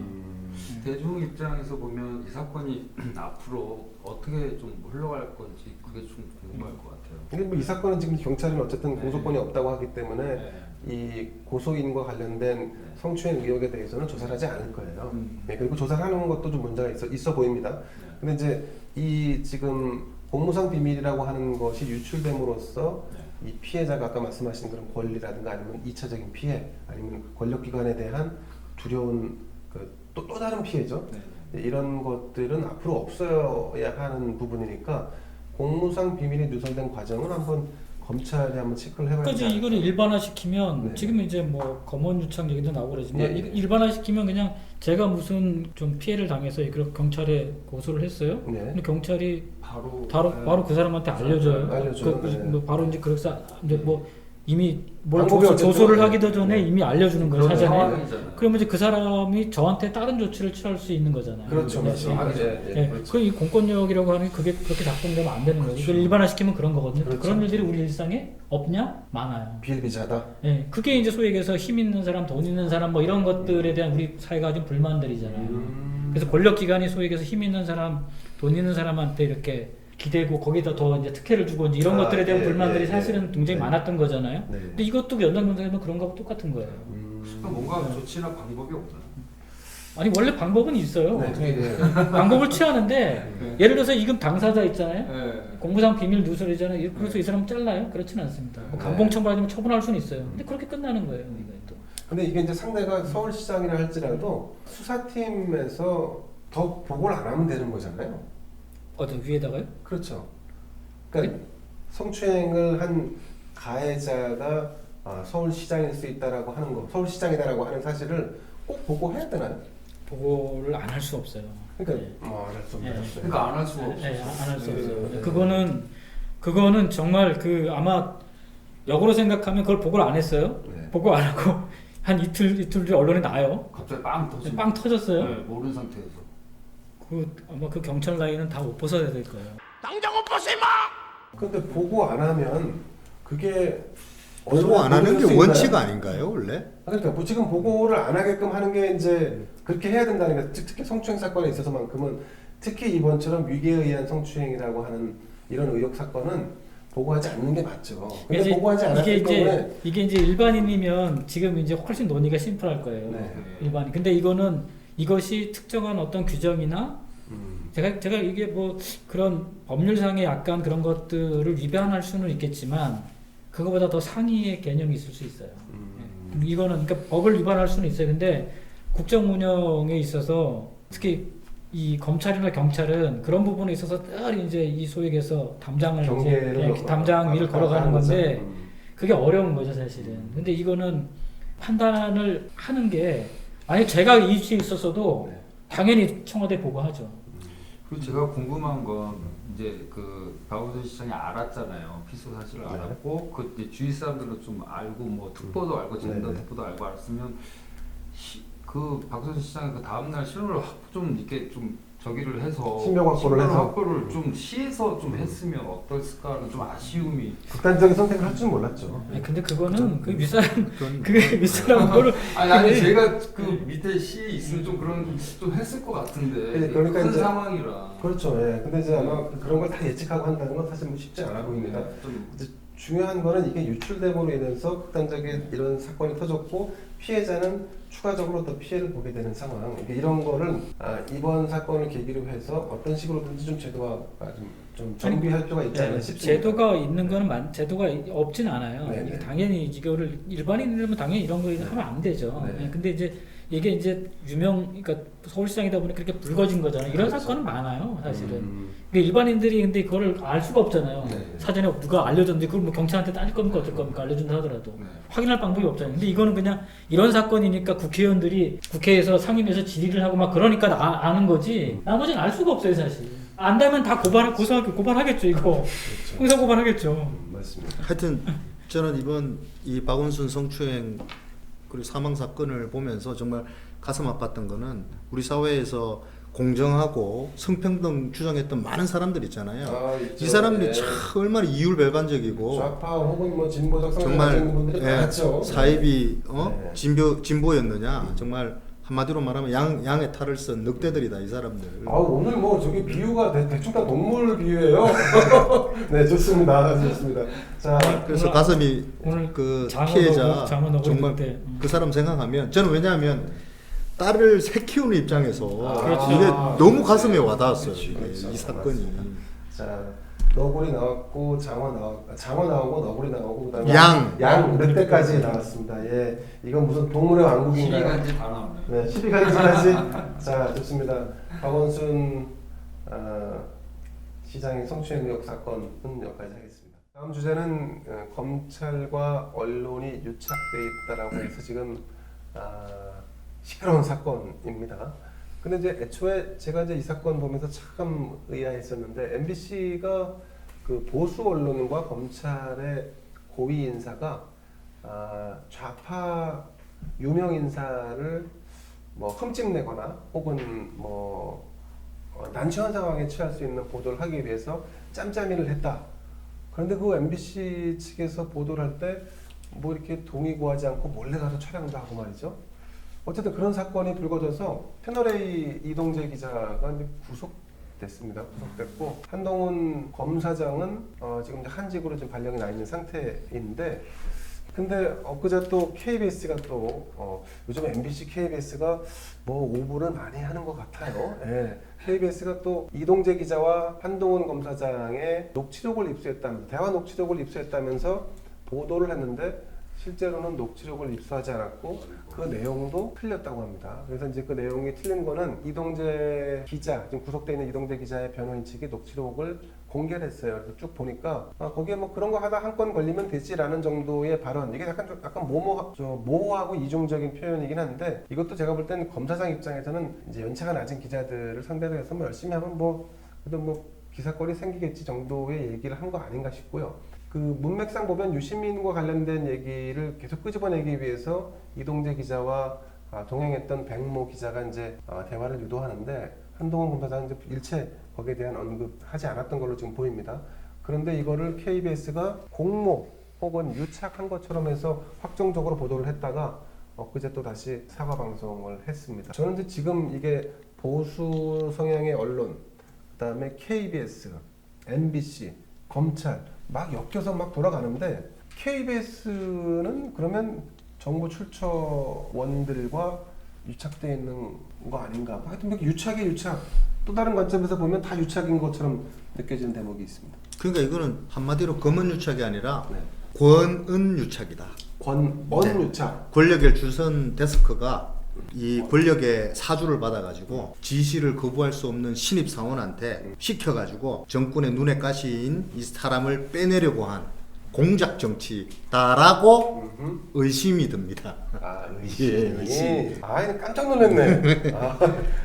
대중 입장에서 보면 이 사건이 앞으로 어떻게 좀 흘러갈 건지 그게 좀 궁금할 것 같아요. 근데 뭐 이 사건은 지금 경찰은 어쨌든 네. 공소권이 없다고 하기 때문에 네. 이 고소인과 관련된 성추행 의혹에 대해서는 조사를 하지 않을 거예요. 네, 그리고 조사를 하는 것도 좀 문제가 있어 보입니다. 근데 이제 이 지금 공무상 비밀이라고 하는 것이 유출됨으로써 이 피해자가 아까 말씀하신 그런 권리라든가 아니면 2차적인 피해 아니면 권력기관에 대한 두려운 또 다른 피해죠. 이런 것들은 앞으로 없어야 하는 부분이니까 공무상 비밀이 누설된 과정은 한번 검찰이 한번 체크를 해봐야 그러니까 되지 이거를 일반화시키면 네. 지금 이제 뭐 검언 유착 얘기도 나오고 그러지만 네. 일반화시키면 그냥 제가 무슨 좀 피해를 당해서 이렇게 경찰에 고소를 했어요. 네. 근데 경찰이 바로 바로 그 사람한테 알려줘요. 알려줘요. 네. 뭐 바로 이제 그래서 이제 뭐 이미 뭘 방법이 어쨌든 조소를 네. 하기도 전에 네. 이미 알려주는 거예요 그런 사전에. 상황이잖아요. 그러면 이제 그 사람이 저한테 다른 조치를 취할 수 있는 거잖아요. 그렇죠, 그렇죠. 그 이 공권력이라고 하는 게 그게 그렇게 작동되면 안 되는 거죠. 이걸 일반화시키면 그런 거거든요. 그렇죠. 그런 일들이 우리 일상에 없냐? 많아요. 비일비재하다. 예, 그게 이제 소위 얘기해서 힘 있는 사람, 돈 있는 사람 뭐 이런 것들에 대한 우리 사회가 가진 불만들이잖아요. 그래서 권력기관이 소위 얘기해서 힘 있는 사람, 돈 있는 사람한테 이렇게 기대고 거기다 더 이제 특혜를 주고 이제 이런 것들에 대한 예, 불만들이 예, 사실은 예. 굉장히 네. 많았던 거잖아요. 네. 근데 이것도 연장연장하면 그런 거하고 똑같은 거예요. 그럼 뭔가 조치나 방법이 없나요? 아니 원래 방법은 있어요. 네. 어떻게 돼요? 방법을 취하는데 네. 예를 들어서 지금 당사자 있잖아요. 네. 공무상 비밀 누설이잖아요. 그래서 이 사람 잘라요? 그렇지는 않습니다. 뭐 감봉 처벌하지만 처분할 수는 있어요. 근데 그렇게 끝나는 거예요. 이거 또. 근데 이게 이제 상대가 서울시장이라 할지라도 수사팀에서 더 보고를 안 하면 되는 거잖아요. 어디 위에다가요? 그렇죠. 그러니까 성추행을 한 가해자가 서울시장일 수 있다라고 하는 거, 서울시장이다라고 하는 사실을 꼭 보고해야 되나요? 보고를 안 할 수 없어요. 그러니까 네. 안 할 수 없는 네. 거죠. 그러니까 안 할 수가 없어. 네, 안 할 수 없어요. 네. 그거는 정말 아마 역으로 생각하면 그걸 보고를 안 했어요. 네. 보고 안 하고 한 이틀 뒤에 언론에 나요. 갑자기 빵 터지. 빵 터졌어요. 네, 모르는 상태에서. 아마 그 경찰 라인은 다 옷 벗어야 될 거예요. 근데 보고 안 하면 그게 보고 안 하는 게 수 원칙 있나요? 아닌가요, 원래? 그러니까 뭐 지금 보고를 안 하게끔 하는 게 이제 그렇게 해야 된다는 게 특히 성추행 사건에 있어서만큼은 특히 이번처럼 위계에 의한 성추행이라고 하는 이런 의혹 사건은 보고하지 않는 게 맞죠. 근데 이제 보고하지 않았기 때문에 이게 이제 일반인이면 지금 이제 훨씬 논의가 심플할 거예요. 네. 일반인. 근데 이것이 특정한 어떤 규정이나 제가 이게 뭐 그런 법률상의 약간 그런 것들을 위반할 수는 있겠지만 그거보다 더 상위의 개념이 있을 수 있어요. 이거는 그러니까 법을 위반할 수는 있어요. 근데 국정 운영에 있어서 특히 이 검찰이나 경찰은 그런 부분에 있어서 늘 이제 이 소위 얘기해서 담장을 이제 담장 위를 걸어가는 건데 그게 어려운 거죠 사실은. 근데 이거는 판단을 하는 게 만약 제가 이 위치에 있었어도 당연히 청와대 보고하죠. 그리고 제가 궁금한 건 이제 그 박원순 시장이 알았잖아요. 피소 사실을 알았고 그 이제 주위 사람들도 좀 알고 뭐 특보도 알고 진단 특보도 알고 알았으면 그 박원순 시장이 그 다음 날 실무를 좀 이렇게 좀 저기를 해서 신병 확보를 좀 시에서 좀 했으면 어땠을까라는 좀 아쉬움이. 극단적인 선택을 할 줄 몰랐죠. 아니, 근데 그거는 그 윗사람 그게 윗사람 거를 아니 제가 그 밑에 시에 있으면 좀 그런 좀 했을 것 같은데 그러니까 큰 이제 상황이라. 그렇죠. 예. 근데 이제 아마 그런 걸 다 예측하고 한다는 건 사실 뭐 쉽지 않아 보입니다. 좀 이제 중요한 거는 이게 유출됨으로 인해서 극단적인 이런 사건이 터졌고 피해자는 추가적으로 더 피해를 보게 되는 상황. 이런 거를 이번 사건을 계기로 해서 어떤 식으로든지 좀 제도화가 좀 정비할 필요가 있지 않나 싶습니다. 제도가 있는 거는 제도가 없진 않아요. 네네. 이게 당연히 이거를 일반인이라면 당연히 이런 거 하면 안 되죠. 네네. 근데 이제 이게 이제 그러니까 서울시장이다 보니까 그렇게 불거진 거잖아요. 이런 그렇죠. 사건은 많아요, 사실은. 그러니까 일반인들이 근데 그걸 알 수가 없잖아요. 네. 사전에 누가 알려줬는데 그걸 뭐 경찰한테 따질 겁니까 어쩔 겁니까 알려준다 하더라도 네. 확인할 방법이 없잖아요. 근데 이거는 그냥 이런 사건이니까 국회의원들이 국회에서 상임위에서 질의를 하고 막 그러니까 아는 거지. 나머지는 알 수가 없어요, 사실. 안다면 다 고발하겠죠, 이거. 그렇죠. 형사 고발하겠죠. 맞습니다. 하여튼 저는 이번 이 박원순 성추행 그리고 사망 사건을 보면서 정말 가슴 아팠던 거는 우리 사회에서 공정하고 성평등 주장했던 많은 사람들 있잖아요. 있죠. 이 사람들이 예. 참 얼마나 이율배반적이고 좌파 혹은 뭐 진보적 성향을 정말 가진 분들이 많죠. 사입이 네. 진보였느냐 정말 한마디로 말하면 양의 탈을 쓴 늑대들이다 이 사람들. 오늘 뭐 저기 비유가 대충 다 동물 비유예요. 네, 좋습니다. 좋습니다. 자, 그래서 오늘 가슴이 오늘 그 장어 피해자 넣고, 장어 넣고 정말 늑대. 그 사람 생각하면 저는 왜냐하면 딸을 새 키우는 입장에서 그렇죠. 이게 너무 가슴에 와닿았어요. 그렇죠. 이게 그렇죠. 이 사건이. 맞습니다. 자, 너구리 나왔고 장어 나오고 너구리 나오고 그다음에 양. 늑대까지 나왔습니다. 예, 이건 무슨 동물의 왕국인가요? 12간지 다 나오네요. 네, 12가지까지. 자, 좋습니다. 박원순 시장의 성추행 의혹 사건은 여기까지 하겠습니다. 다음 주제는 검찰과 언론이 유착돼 있다라고 해서 지금 시끄러운 사건입니다. 근데 이제 애초에 제가 이제 이 사건 보면서 참 의아했었는데 MBC가 그 보수 언론과 검찰의 고위 인사가 좌파 유명 인사를 뭐 흠집내거나 혹은 뭐 난처한 상황에 처할 수 있는 보도를 하기 위해서 짬짬이를 했다. 그런데 그 MBC 측에서 보도를 할 때 뭐 이렇게 동의 구하지 않고 몰래 가서 촬영도 하고 말이죠. 어쨌든 그런 사건이 불거져서 채널A 이동재 기자가 이제 구속됐습니다. 구속됐고 한동훈 검사장은 지금 이제 한직으로 지금 발령이 나 있는 상태인데, 근데 엊그제 또 KBS가 또 요즘 MBC, KBS가 뭐 오보를 많이 하는 것 같아요. 예. KBS가 또 이동재 기자와 한동훈 검사장의 녹취록을 입수했다면서 대화 녹취록을 입수했다면서 보도를 했는데 실제로는 녹취록을 입수하지 않았고 그 내용도 틀렸다고 합니다. 그래서 이제 그 내용이 틀린 거는 이동재 기자, 지금 구속돼 있는 이동재 기자의 변호인 측이 녹취록을 공개를 했어요. 그래서 쭉 보니까 거기에 뭐 그런 거 하다 한 건 걸리면 되지라는 정도의 발언, 이게 약간 모호하고 이중적인 표현이긴 한데, 이것도 제가 볼 때는 검사장 입장에서는 이제 연차가 낮은 기자들을 상대로 해서 뭐 열심히 하면 그래도 뭐 기사거리 생기겠지 정도의 얘기를 한 거 아닌가 싶고요. 그 문맥상 보면 유시민과 관련된 얘기를 계속 끄집어내기 위해서 이동재 기자와 동행했던 백모 기자가 이제 대화를 유도하는데 한동훈 검사장은 이제 일체 거기에 대한 언급하지 않았던 걸로 지금 보입니다. 그런데 이거를 KBS가 공모 혹은 유착한 것처럼 해서 확정적으로 보도를 했다가 엊그제 또 다시 사과 방송을 했습니다. 저는 이제 지금 이게 보수 성향의 언론, 그다음에 KBS, MBC, 검찰 막 엮여서 막 돌아가는데, KBS는 그러면 정부 출처원들과 유착되어 있는 거 아닌가? 하여튼 유착의 유착. 또 다른 관점에서 보면 다 유착인 것처럼 느껴지는 대목이 있습니다. 그러니까 이거는 한마디로 검은 유착이 아니라 네. 권은 유착이다. 권언 유착. 권력의 주선 데스크가 이 권력의 사주를 받아가지고 지시를 거부할 수 없는 신입 사원한테 시켜가지고 정권의 눈에 가시인 이 사람을 빼내려고 한 공작 정치다라고 의심이 듭니다. 아, 예, 의심. 아, 깜짝 놀랐네. 아,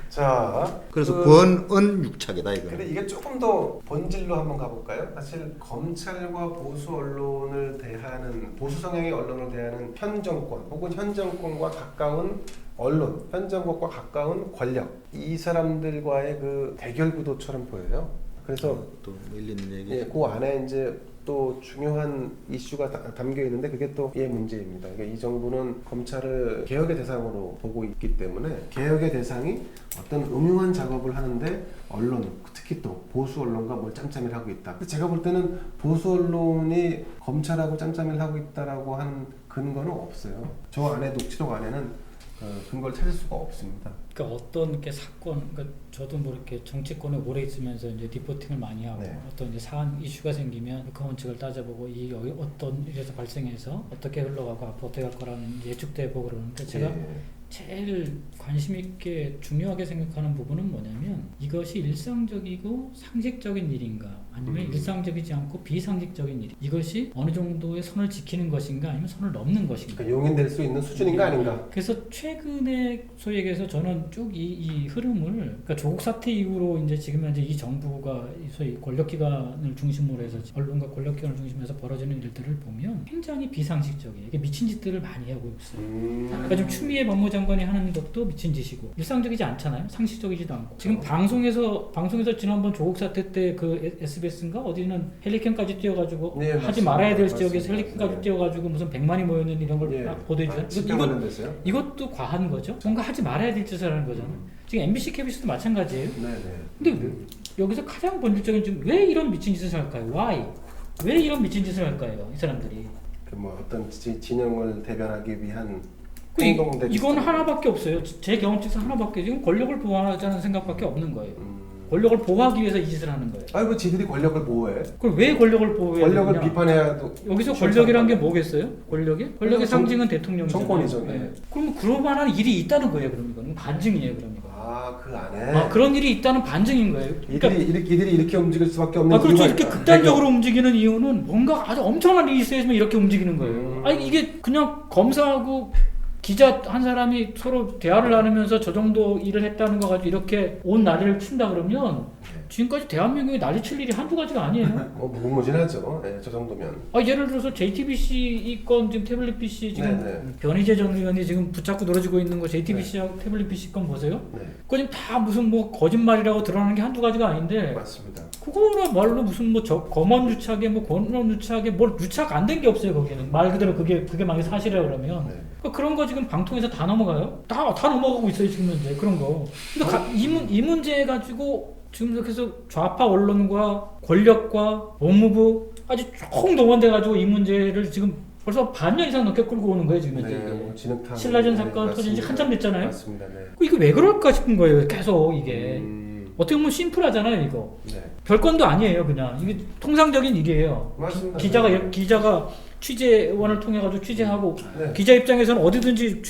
자, 그래서 권은 유착이다 근데 이거는. 이게 조금 더 본질로 한번 가볼까요? 사실 검찰과 보수 언론을 대하는 보수 성향의 언론을 대하는 현 정권 혹은 현 정권과 가까운 언론, 현 정권과 가까운 권력 이 사람들과의 그 대결 구도처럼 보여요. 그래서 또 밀리는 얘기. 예, 그 안에 이제 또 중요한 이슈가 담겨 있는데 그게 또 이 문제입니다. 그러니까 이 정부는 검찰을 개혁의 대상으로 보고 있기 때문에 개혁의 대상이 어떤 음흉한 작업을 하는데 언론, 특히 또 보수 언론과 뭘 짬짬이를 하고 있다. 근데 제가 볼 때는 보수 언론이 검찰하고 짬짬이를 하고 있다라고 하는 근거는 없어요. 저 안에 녹취록 안에는 근거를 찾을 수가 없습니다. 그러니까 어떤 이렇게 사건, 그러니까 저도 뭐 이렇게 정치권에 오래 있으면서 이제 리포팅을 많이 하고 네. 어떤 이제 사안 이슈가 생기면 그 원칙을 따져보고 이 어떤 일에서 발생해서 어떻게 흘러가고 앞으로 어떻게 할 거라는 예측도 해보고 그러는데 제가 예. 제일 관심 있게 중요하게 생각하는 부분은 뭐냐면 이것이 일상적이고 상식적인 일인가 아니면 일상적이지 않고 비상식적인 일 이것이 어느 정도의 선을 지키는 것인가 아니면 선을 넘는 것인가 그러니까 용인될 수 있는 수준인가 아닌가. 그래서 최근에 소위 얘기해서 저는 쭉 이 흐름을 그러니까 조국 사태 이후로 이제 지금 현재 이 정부가 이 소위 권력기관을 중심으로 해서 언론과 권력기관을 중심으로 해서 벌어지는 일들을 보면 굉장히 비상식적이에요. 이게 미친 짓들을 많이 하고 있어요. 그러니까 좀 추미애 법무장관이 하는 것도 미친 짓이고 일상적이지 않잖아요. 상식적이지도 않고 지금 방송에서 지난번 조국 사태 때 그 SBS인가 어디는 헬리캠까지 띄워가지고 네, 하지 맞습니다. 말아야 될 맞습니다. 지역에서 헬리캠까지 네. 띄워가지고 무슨 100만이 모였는 이런 걸 예. 보도해주잖아요. 집회 관련돼서요? 이것도 과한 거죠. 뭔가 하지 말아야 될 짓을 하는 거잖아요. 지금 MBC, KBS도 마찬가지예요. 네네. 근데 여기서 가장 본질적인 좀 왜 이런 미친 짓을 할까요? Why? 왜 이런 미친 짓을 할까요? 이 사람들이. 뭐 어떤 진영을 대변하기 위한 그 행동 이건 하나밖에 없어요. 제 경험치에서 하나밖에 지금 권력을 보호하자는 생각밖에 없는 거예요. 권력을 보호하기 위해서 이 짓을 하는 거예요. 아이고 지들이 권력을 보호해. 그럼 왜 권력을 보호해야 권력을 되느냐? 비판해야도 여기서 권력이란 게 뭐겠어요? 권력의 상징은 대통령이잖아요. 정권이죠. 네. 네. 그럼 그럴 만한 일이 있다는 거예요. 그럼 이거는 반증이에요. 그럼 이거. 그 안에 그런 일이 있다는 반증인 거예요. 그러니까 이들이 이렇게 움직일 수밖에 없는 그렇죠. 이유가 이렇게 있다. 극단적으로 움직이는 이유는 뭔가 아주 엄청난 일이 있어야지만 이렇게 움직이는 거예요. 음. 아니 이게 그냥 검사하고 기자 한 사람이 서로 대화를 나누면서 저 정도 일을 했다는 거 가지고 이렇게 온 난리를 친다 그러면 지금까지 대한민국에 난리 칠 일이 한두 가지가 아니에요. 무궁무진하죠. 네, 저 정도면. 예를 들어서 JTBC 이 건 지금 태블릿 PC 지금 네네. 변희재 전 의원이 지금 붙잡고 놀아주고 있는 거 JTBC하고 태블릿 PC 건 보세요. 네, 그거 지금 다 무슨 뭐 거짓말이라고 드러나는 게 한두 가지가 아닌데 맞습니다. 그거야말로 무슨 뭐 검언 유착에 뭐 권언 유착에 뭘 유착 안 된 게 없어요 거기는 말 그대로 그게 만약 사실이라 그러면 네. 그러니까 그런 거 지금 방통에서 다 넘어가요 다 넘어가고 있어요 지금 현재 그런 거 근데 이 문제 가지고 지금 그래서 좌파 언론과 권력과 법무부 아주 총동원돼 가지고 이 문제를 지금 벌써 반년 이상 넘게 끌고 오는 거예요 지금 현재 네, 이게. 진흙탕. 신라전 사건 터진 지 맞습니다. 한참 됐잖아요. 맞습니다. 네. 이거 왜 그럴까 싶은 거예요 계속 이게 어떻게 보면 심플하잖아요 이거 네. 별건도 아니에요 그냥 이게 통상적인 일이에요. 맞습니다. 기자가 취재원을 통해 가지고 취재하고 네. 기자 입장에서는 어디든지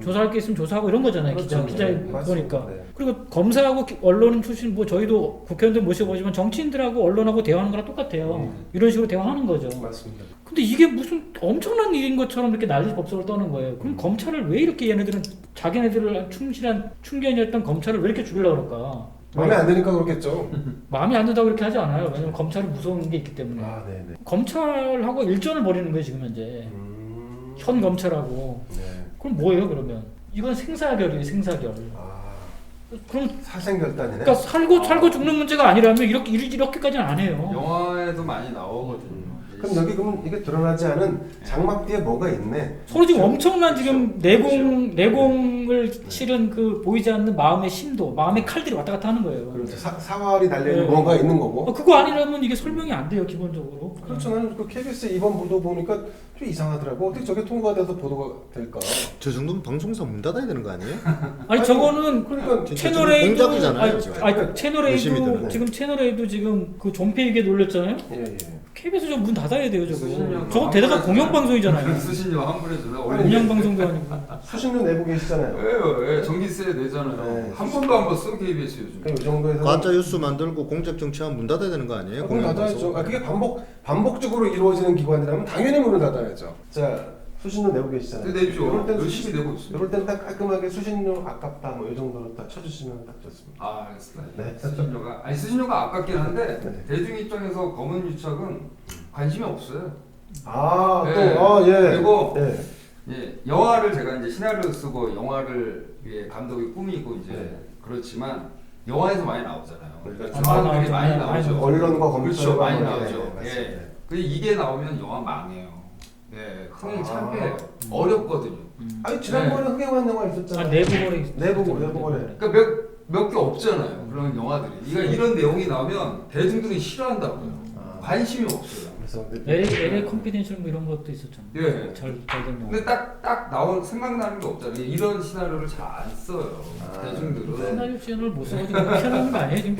조사할 게 있으면 조사하고 이런 거잖아요. 그렇죠. 기자 네, 맞습니다. 거니까. 네. 그리고 검사하고 언론 출신 뭐 저희도 국회의원들 모셔보지만 정치인들하고 언론하고 대화하는 거랑 똑같아요. 이런 식으로 대화하는 거죠. 맞습니다. 근데 이게 무슨 엄청난 일인 것처럼 이렇게 난리 법석을 떠는 거예요. 그럼 검찰을 왜 이렇게 얘네들은 자기네들을 충실한 충견이었던 검찰을 왜 이렇게 죽이려고 그럴까? 마음에 안 드니까 그렇겠죠. 마음에 안 든다고 그렇게 하지 않아요. 왜냐면 검찰이 무서운 게 있기 때문에. 아, 네네. 검찰하고 일전을 벌이는 거예요 지금 현재. 현 검찰하고. 네. 그럼 뭐예요 그러면? 이건 생사결이에요 생사결. 그럼 사생결단이네. 그러니까 살고 죽는 문제가 아니라면 이렇게까지는 안 해요. 영화에도 많이 나오거든요. 그럼 여기 그러면 이게 드러나지 않은 장막 뒤에 뭐가 있네. 서로 지금 엄청난 지금 내공을 실은 그 보이지 않는 마음의 심도, 마음의 칼들이 왔다 갔다 하는 거예요. 그렇죠. 사활이 달려있는 네. 뭔가 있는 거고. 그거 아니라면 이게 설명이 안 돼요 기본적으로. 그렇죠. 나는 그 KBS 이번 보도 보니까 좀 이상하더라고. 어떻게 저게 통과가 돼서 보도가 될까? 저 정도면 방송사 문 닫아야 되는 거 아니에요? 아니 저거는 그러니까 진짜 채널 A도 공작이잖아요, 지금. 채널 열심히 A도 들어요. 지금 채널 A도 지금 그 존폐이게 놀렸잖아요. 예. KBS 좀 문 닫아야 돼요 저거. 수신료 저거 대대가 공영 방송이잖아요. 수신료 환불해 주나? 공영 방송도 아니고. 수신료 내고 계시잖아요. 왜요? 전기세 내잖아요. 네. 한 번도 안 봤어 KBS 요즘. 그럼 이 정도에서 가짜 뉴스 만들고 공작 정치하면 문 닫아야 되는 거 아니에요? 그럼 닫아야죠. 그게 반복적으로 이루어지는 기관이라면 당연히 문을 닫아야죠. 자, 수신료 내고 계시잖아요. 내죠. 이럴 땐 열심히 내고 있어요. 이럴 땐 딱 깔끔하게 수신료 아깝다 뭐 이 정도로 딱 쳐주시면 딱 좋습니다. 아, 알겠습니다. 네. 수신료가 아깝긴 한데 네. 대중 입장에서 검은 유착은 관심이 없어요. 아, 네. 또, 아, 예. 그리고 예. 예, 영화를 제가 이제 시나리오 쓰고 영화를 위해 감독이 꾸미고 이제 네. 그렇지만 영화에서 많이 나오잖아요. 그러니까 아, 사람들이 많이 많이 나오죠. 나오죠. 언론과 검찰과 그렇죠, 많이 뭐, 나오죠. 예, 맞습니다. 예. 근데 이게 나오면 영화 망해요. 네, 흥행 아. 창피해요. 어렵거든요. 아니 지난번에 흥행한 영화 있었잖아요. 내부거래. 내부거래. 그러니까 몇 개 없잖아요. 그런 영화들이. 그러니까 이런 내용이 나오면 대중들이 싫어한다고요. 관심이 없어요. 그래서 LA 컨피덴셜 뭐 이런 것도 있었잖아요. 예. 잘된 영화. 근데 딱 나온 생각나는 게 없잖아요. 이런 시나리오를 잘 안 써요. 대중들은. 시나리오 시연을 못 써가지고 피하는 거 아니에요 지금?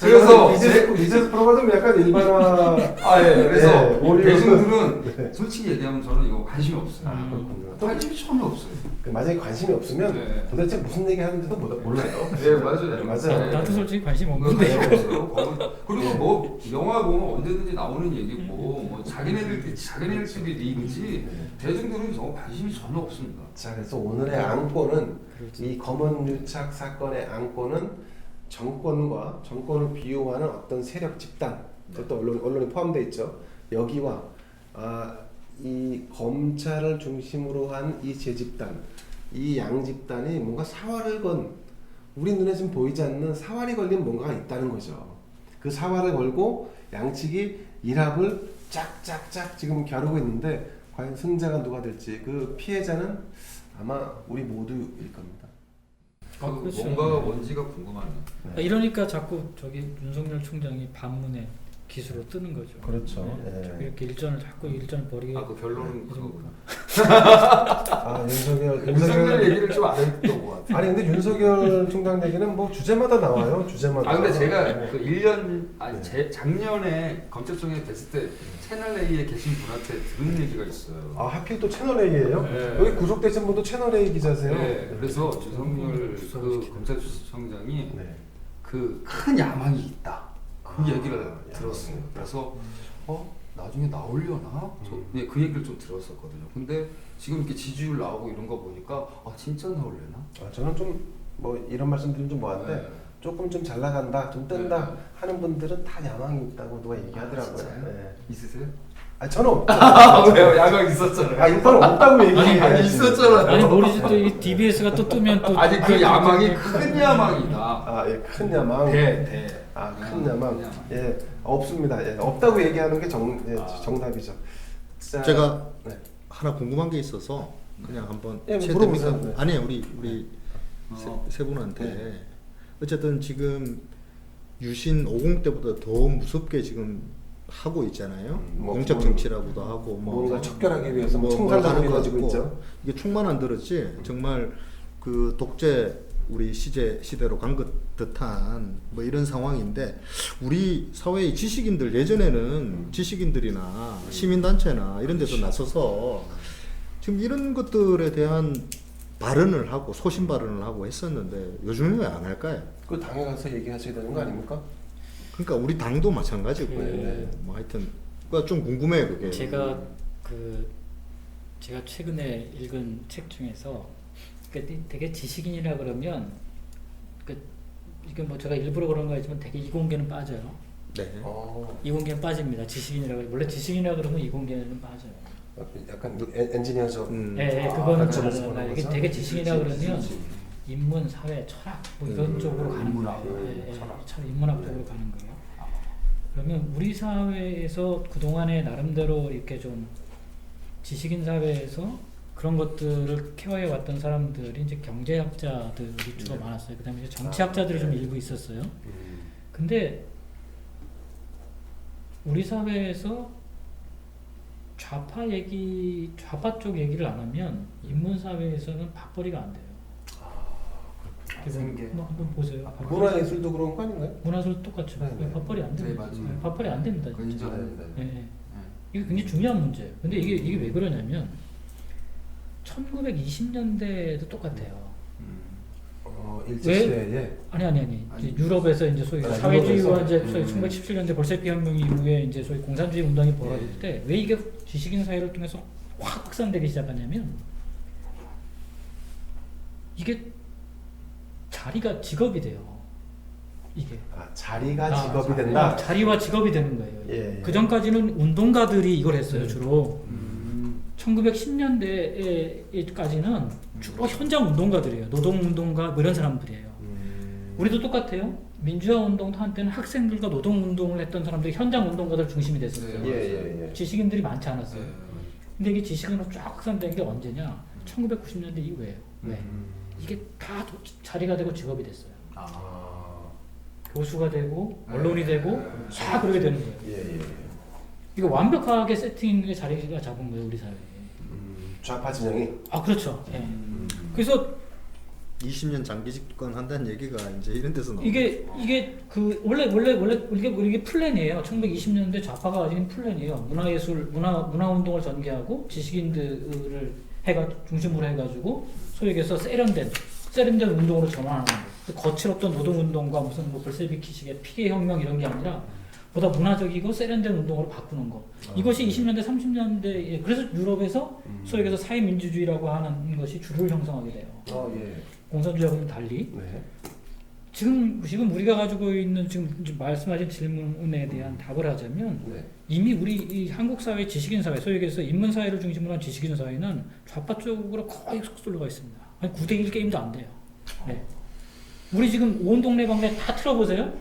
그래서 이제 프로가 좀 약간 일반화. 그래서 예, 오히려- 대중들은 솔직히 얘기하면 저는 이거 관심이 없어요. 그렇군요. 또 관심이 전혀 없어요. 만약에 관심이 없으면 네. 도대체 무슨 얘기 하는지도 몰라요. 네 맞아요. 맞아요. 나도 솔직히 관심 뭐 없는데. 관심 없어요. 그리고 뭐 영화 보면 언제든지 나오는 얘기고 뭐 자기네들끼리 리그지 대중들은 저 관심이 전혀 없습니다. 자, 그래서 오늘의 안건은 이 검언 유착 사건의 안건은 정권을 비호하는 어떤 세력 집단, 또 언론이 포함되어 있죠. 여기와 이 검찰을 중심으로 한 이 제집단, 이 양집단이 뭔가 사활을 건 우리 눈에 지금 보이지 않는 사활이 걸린 뭔가가 있다는 거죠. 그 사활을 걸고 양측이 일합을 짝짝짝 지금 겨루고 있는데 과연 승자가 누가 될지 그 피해자는 아마 우리 모두일 겁니다. 그렇죠. 뭔가 뭔지가 궁금하네요. 이러니까 자꾸 저기 윤석열 총장이 반문에 기수로 뜨는 거죠. 그렇죠. 네. 예. 이렇게 일전을 벌이게. 그 결론은 그거구나. 윤석열 얘기를 좀 안 했던 것 같아요. 아니 근데 윤석열 총장 얘기는 뭐 주제마다 나와요. 주제마다. 근데 제가 네. 그 1년 작년에 검찰총장이 됐을 때 채널 A에 계신 분한테 들은 얘기가 있어요. 하필 또 채널 A예요? 네. 여기 구속되신 분도 채널 A 기자세요? 네, 그래서 윤석열 그 검찰총장이 네. 그 큰 야망이 있다. 그 얘기를 들었어요. 그래서 나중에 나오려나? 네, 그 얘기를 좀 들었었거든요. 근데 지금 이렇게 지지율 나오고 이런 거 보니까 진짜 나올려나? 저는 좀 뭐 이런 말씀드리면 좀 뭐한데 네. 조금 좀 잘 나간다, 좀 뜬다 네. 하는 분들은 다 야망이 있다고 누가 얘기하더라고요. 진짜요? 네. 있으세요? 저는 없죠. 왜요? 야망 있었잖아요. 일단 없다고 얘기해요. 아니 있었잖아요. 아니 모르지 또 이 DBS가 또 뜨면 또. 아니 그 야망이 큰 야망이다. 예, 큰 야망. 대. 큰 야망. 큰 야망. 예, 없습니다. 예, 없다고 얘기하는 게 정답이죠. 자, 제가 네. 하나 궁금한 게 있어서 그냥 한번 예, 최 물어보세요. 대표님- 네. 아니에요 우리 세 분한테 네. 어쨌든 지금 유신 50 때보다 더 무섭게 지금 하고 있잖아요. 뭐 공적 정치라고도 하고 뭔가 척결하기 위해서 뭐 총살도 하는 것 이루어지고 같고. 있죠. 이게 총만 안 들었지 정말 그 독재 우리 시대로 간 것 듯한 뭐 이런 상황인데 우리 사회의 지식인들 예전에는 지식인들이나 시민단체나 이런 데서 나서서 지금 이런 것들에 대한 발언을 하고 소신 발언을 하고 했었는데 요즘에 왜 안 할까요? 그 당에 가서 얘기하셔야 되는 거 아닙니까? 그러니까 우리 당도 마찬가지고 네. 뭐 하여튼 그러니까 좀 궁금해요 그게. 제가 최근에 읽은 책 중에서 되게 지식인이라 그러면 이게 뭐 제가 일부러 그런 거지만 되게 이공계는 빠져요. 네. 이공계는 빠집니다. 지식인이라고 원래 지식인이라 그러면 이공계는 빠져요. 약간 엔지니어죠. 네, 그거는 관점에서 다르다. 보는 이게 거죠? 되게 지식이라 그러면 인문, 사회, 철학 뭐 이런 쪽으로 가는 인문학, 거예요. 철학. 인문학 쪽으로 가는 거예요. 그러면 우리 사회에서 그동안에 나름대로 이렇게 좀 지식인 사회에서 그런 것들을 케어해 왔던 사람들이 이제 경제학자들이 주로 많았어요. 그다음에 이제 정치학자들이 좀 일부 있었어요. 근데 우리 사회에서 좌파 쪽 얘기를 안 하면 인문 사회에서는 밥벌이가 안 돼요. 그래서 한번 보세요. 문화예술도 그런 거 아닌가요? 문화도 똑같죠. 네, 네. 밥벌이 안 됩니다. 네, 맞아요. 밥벌이 안 됩니다. 그건 인정합니다. 예, 예. 이게 굉장히 중요한 문제예요. 근데 이게 왜 그러냐면 1920년대에도 똑같아요. 일제시대에 아니. 이제 유럽에서 이제 소위 사회주의와 이제 소위 1917년대 볼셰비키 혁명 이후에 이제 소위 공산주의 운동이 벌어질 때 왜 이게 지식인 사회를 통해서 확 확산되기 시작하냐면 이게 자리가 직업이 돼요. 이게 자리가 직업이 된다. 자리와 직업이 되는 거예요. 예, 예. 그 전까지는 운동가들이 이걸 했어요 주로. 1910년대까지는 주로 현장 운동가들이에요. 노동운동가 뭐 이런 사람들이에요. 우리도 똑같아요. 민주화 운동도 한때는 학생들과 노동운동을 했던 사람들이 현장 운동가들 중심이 됐었어요. 예. 지식인들이 많지 않았어요. 근데 이게 지식인으로 쫙 확산된 게 언제냐? 1990년대 이후에요. 왜? 이게 다 자리가 되고 직업이 됐어요. 교수가 되고 언론이 되고 다 그러게 되는 거예요. 예. 이거 완벽하게 세팅의 자리가 잡은 거예요 우리 사회에. 좌파 진영이. 그렇죠. 예. 그래서 20년 장기 집권 한다는 얘기가 이제 이런 데서 나오는 이게 그 원래 이게 플랜이에요. 1920년대 좌파가 가진 플랜이에요. 문화 운동을 전개하고 지식인들을 중심으로 해가지고 소위 얘기해서 세련된 운동으로 전환하는 거. 거칠었던 노동 운동과 무슨 뭐 볼셰비키식의 피계 혁명 이런 게 아니라 보다 문화적이고 세련된 운동으로 바꾸는 거. 이것이 20년대 30년대에 그래서 유럽에서 소위 얘기해서 사회민주주의라고 하는 것이 주를 형성하게 돼요. 예. 공산주의하고는 달리. 네. 지금 우리가 가지고 있는 지금 말씀하신 질문에 대한 답을 하자면 이미 우리 이 한국 사회 지식인 사회, 소위 얘기해서 인문 사회를 중심으로 한 지식인 사회는 좌파 쪽으로 거의 쏠려가 있습니다. 아니 9대1 게임도 안 돼요. 네. 우리 지금 온 동네방네 다 틀어보세요.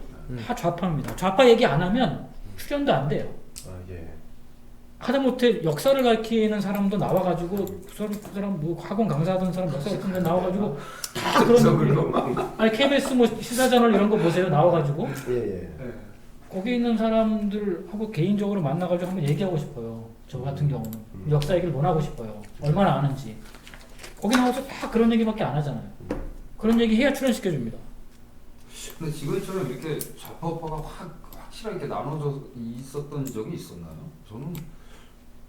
다 좌파입니다. 좌파 얘기 안 하면 출연도 안 돼요. 예. 하다못해 역사를 가르치는 사람도 나와가지고 그 사람 뭐 학원 강사하던 사람 역사 같은 데 나와가지고 다 그런 아니 KBS 뭐 시사저널 이런 거 보세요 나와가지고 예. 거기 있는 사람들하고 개인적으로 만나가지고 한번 얘기하고 싶어요. 저 같은 경우는 역사 얘기를 논하고 싶어요. 얼마나 아는지. 거기 나와서 다 그런 얘기밖에 안 하잖아요. 그런 얘기 해야 출연시켜줍니다. 근데 지금처럼 이렇게 좌파우파가 확실하게 이렇게 나눠져 있었던 적이 있었나요? 저는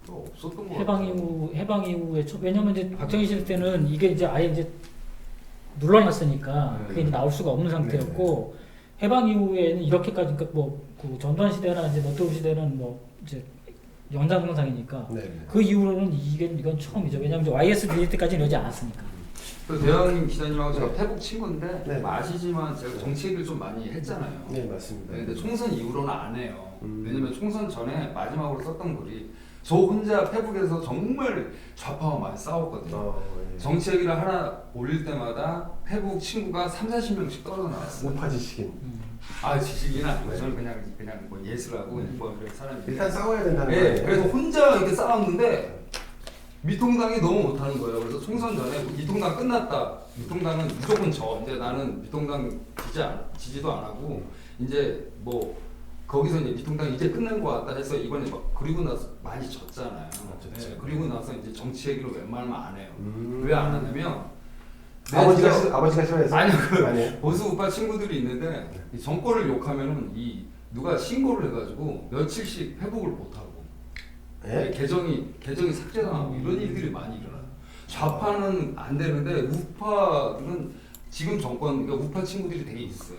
없었던 것 같아요. 해방 이후에 왜냐면 이제 박정희 시대 때는 이게 이제 아예 이제 눌러놨으니까 그게 이제 나올 수가 없는 상태였고 해방 이후에는 이렇게까지 그러니까 그 전두환 시대나 이제 노태우 시대는 뭐 이제 연장선상이니까 그 이후로는 이건 처음이죠. 왜냐면 이제 YSD 때까지는 이러지 않았으니까. 그 대형 기자님하고 제가 태국 친구인데 아시지만 제가 정치 얘기를 좀 많이 했잖아요. 네, 맞습니다. 근데 총선 이후로는 안 해요. 왜냐면 총선 전에 마지막으로 썼던 글이 저 혼자 페북에서 정말 좌파와 많이 싸웠거든요. 정치 얘기를 하나 올릴 때마다 페북 친구가 30-40명씩 떨어져 나왔어요. 우파 지식인. 지식인 아니고 저는 그냥 뭐 예술하고 뭐 이런 사람인데 일단 싸워야 된다는 거예요. 그래서 혼자 이렇게 싸웠는데 미통당이 너무 못하는 거예요. 그래서 총선 전에 미통당 끝났다. 미통당은 무조건 져. 이제 나는 미통당 지지도 안 하고 이제 뭐 거기서 이제 미통당 이제 끝난 거 같다 해서 이번에 막 그리고 나서 많이 졌잖아요. 그리고 나서 이제 정치 얘기를 웬만하면 안 해요. 왜 안 하냐면 아버지가 싫어해서? 아니요. 보수 우파 친구들이 있는데 이 정권을 욕하면은 누가 신고를 해가지고 며칠씩 회복을 못 하고 계정이 삭제당하고 이런 일들이 많이 일어나요. 좌파는 안 되는데 우파는 지금 정권 그러니까 우파 친구들이 되게 있어요.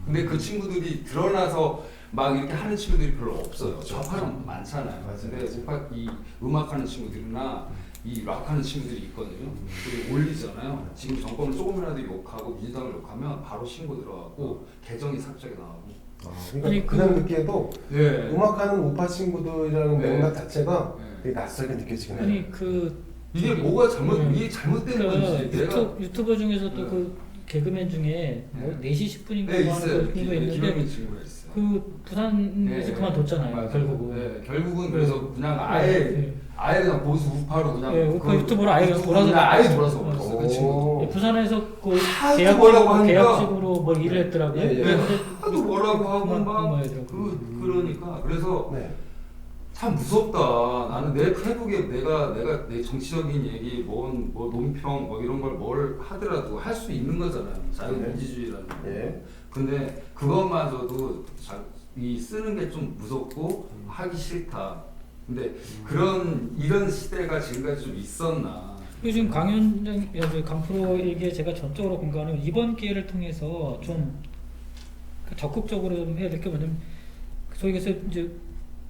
근데 그 친구들이 드러나서 막 이렇게 하는 친구들이 별로 없어요. 좌파는 많잖아요. 근데 우파 이 음악하는 친구들이나 이 락하는 친구들이 있거든요. 그리고 올리잖아요. 지금 정권을 조금이라도 욕하고 민주당을 욕하면 바로 신고 들어가고 계정이 삭제가 나오고. 그러니까 그냥 듣기에도 음악하는 우파 친구들이라는 맥락 자체가 되게 낯설게 느껴지긴 해요. 아니 이게 뭐가 이게 잘못된 건지 유튜버 중에서도 개그맨 중에 뭐 네. 4시 10분인가 네, 뭐 있어요. 하는 거 있는데 김영민 친구가 있어요. 그 부산에서 그만뒀잖아요. 맞아요. 결국은. 네, 결국은 그래서 그냥 아예 네. 아예 그냥 보수 우파로 그냥 네, 우파 유튜버로 아예 유튜브로 돌아서 그냥 아예 돌아서 어. 버렸어 그 친구. 예, 부산에서 그 하도 뭐라고 하니까. 계약직으로 뭐 일을 했더라고요. 예, 예. 근데 하도 뭐라고 하고 막 그러더라고요. 그러니까 그래서 네. 참 무섭다. 나는 내 페북에 내가 내 정치적인 얘기, 뭐 논평, 뭐 이런 걸 뭘 하더라도 할 수 있는 거잖아요. 자유민주주의라는 거. 예. 근데 그것마저도 이 쓰는 게 좀 무섭고 하기 싫다. 근데 이런 시대가 지금까지 좀 있었나? 지금 강현정, 강프로에게 제가 전적으로 공감하는 이번 기회를 통해서 좀 적극적으로 좀 해야 될 게 뭐냐면 소위 해서 이제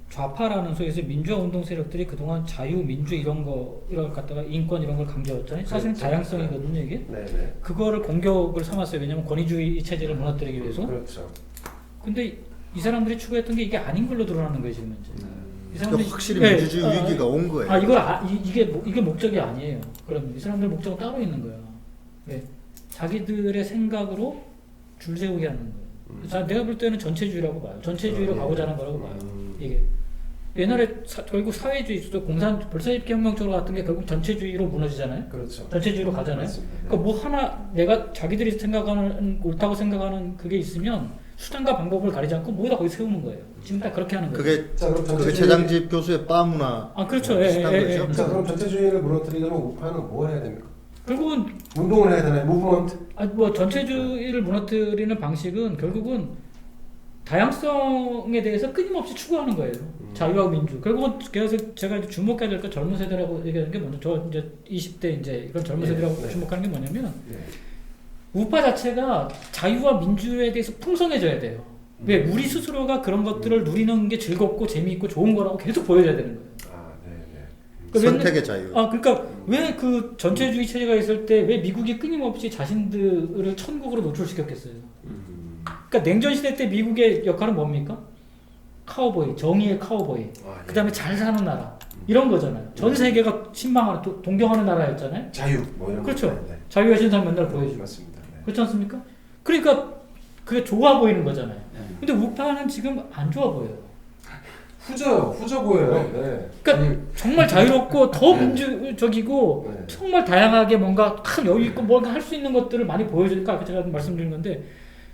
좌파라는 소위에서 민주화 운동 세력들이 그동안 자유, 민주 이런 걸 갖다가 인권 이런 걸 강조했잖아요. 사실은 그렇죠. 다양성이거든요, 이게. 네, 네. 그거를 공격을 삼았어요. 왜냐면 권위주의 체제를 무너뜨리기 위해서. 그렇죠. 근데 이 사람들이 추구했던 게 이게 아닌 걸로 드러나는 거예요, 지금 현재. 이 그러니까 확실히 네, 민주주의 위기가 온 거예요. 이게 목적이 아니에요. 그럼 이 사람들 목적은 따로 있는 거야. 네. 자기들의 생각으로 줄 세우게 하는 거예요. 자, 내가 볼 때는 전체주의라고 봐요. 전체주의로 가고자 하는 거라고 봐요. 이게 옛날에 결국 사회주의, 볼세비키 혁명 쪽으로 갔던 게 결국 전체주의로 무너지잖아요. 그렇죠. 전체주의로 가잖아요. 맞습니다. 네. 그러니까 뭐 하나 내가 자기들이 생각하는 옳다고 생각하는 그게 있으면 수단과 방법을 가리지 않고 모두 다 거기 세우는 거예요. 지금 다 그렇게 하는 거예요. 그게 자, 그럼 그게 전체주의- 최장집 교수의 빠 문화. 아 그렇죠. 예, 비슷한 예, 거죠. 예. 자, 그럼 전체주의를 무너뜨리려면 우파는 뭘 해야 됩니까? 결국은 운동을 해야 되나요? 무브먼트? 뭐 전체주의를 무너뜨리는 방식은 결국은 다양성에 대해서 끊임없이 추구하는 거예요. 자유와 민주. 결국은 그래서 제가 이제 주목해야 될 거 젊은 세대라고 얘기하는 게 먼저 저 이제 20대 이제 이런 젊은 네, 세대라고 네. 주목하는 게 뭐냐면 네. 우파 자체가 자유와 민주에 대해서 풍성해져야 돼요. 왜 우리 스스로가 그런 것들을 누리는 게 즐겁고 재미있고 좋은 거라고 계속 보여줘야 되는 거예요. 아, 네, 네. 그러니까 선택의 자유. 그러니까 왜 그 전체주의 체제가 있을 때 왜 미국이 끊임없이 자신들을 천국으로 노출시켰겠어요. 그러니까 냉전 시대 때 미국의 역할은 뭡니까? 카우보이, 정의의 카우보이. 아, 예. 그다음에 잘 사는 나라. 이런 거잖아요. 전 세계가 신망하는 동경하는 나라였잖아요. 자유 뭐 이런 그렇죠. 거. 네, 자유의 신상 맨날 네. 보여주고. 맞습니다. 네. 그렇지 않습니까? 그러니까 그게 좋아 보이는 거잖아요. 네. 근데 우파는 지금 안 좋아 보여요. 후져 보여요. 네. 그러니까 정말 자유롭고 더 민주적이고 네. 정말 다양하게 뭔가 큰 여유 있고 뭔가 할 수 있는 것들을 많이 보여주니까 아까 제가 말씀드린 건데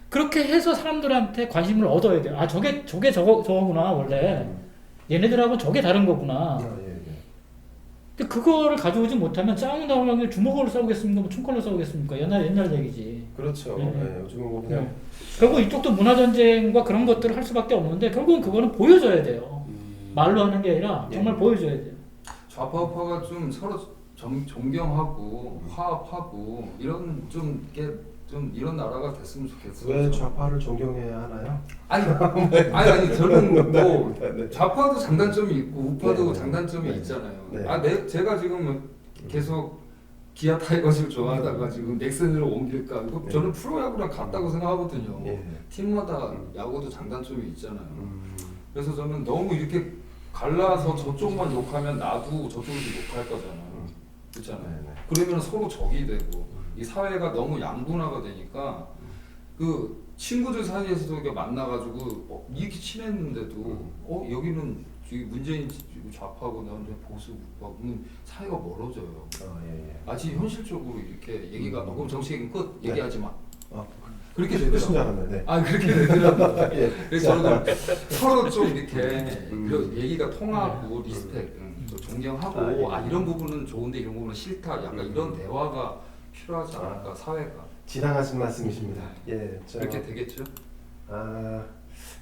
그렇게 해서 사람들한테 관심을 얻어야 돼요. 아 저게 저거구나 원래 얘네들하고 저게 다른 거구나. 아, 예, 예. 근데 그거를 가져오지 못하면 싸움을 주먹으로 싸우겠습니까? 뭐 총칼로 싸우겠습니까? 옛날 얘기지. 그렇죠. 네. 네. 요즘은 뭐 그냥 결국 이쪽도 문화전쟁과 그런 것들을 할 수밖에 없는데 결국은 그거는 보여줘야 돼요. 말로 하는 게 아니라 정말 예. 보여줘야 돼요. 좌파우파가 좀 서로 존경하고 화합하고 이런 좀 이런 나라가 됐으면 좋겠어요. 왜 좌파를 존경해야 하나요? 아니 저는 뭐 네. 좌파도 장단점이 있고 우파도 네, 네. 장단점이 네. 있잖아요. 네. 제가 지금 계속 기아 타이거즈를 좋아하다가 지금 넥센으로 옮길까? 이거 저는 프로야구랑 같다고 생각하거든요. 예. 팀마다 야구도 장단점이 있잖아요. 그래서 저는 너무 이렇게 갈라서 저쪽만 욕하면 나도 저쪽도 욕할 거잖아요. 그렇잖아요. 네, 네. 그러면 서로 적이 되고 이 사회가 너무 양분화가 되니까 그 친구들 사이에서도 이렇게 만나가지고 이렇게 친했는데도 여기는 문재인 좌파고 나는 보수 우파고는 사이가 멀어져요. 예, 예. 아직 현실적으로 이렇게 얘기가 그럼 정치 얘기는 끝 네. 얘기하지 마. 아, 그렇게 무슨 줄 되더라고요. 알았네. 그렇게 되더라고요. 예. 그래서 저는 서로 좀 이렇게 이런 얘기가 네. 통하고 리스펙, 또 존경하고 예. 이런 부분은 좋은데 이런 부분은 싫다. 약간 이런 대화가 필요하지 않을까 사회가. 지당하신 말씀이십니다. 예. 그렇게 되겠죠?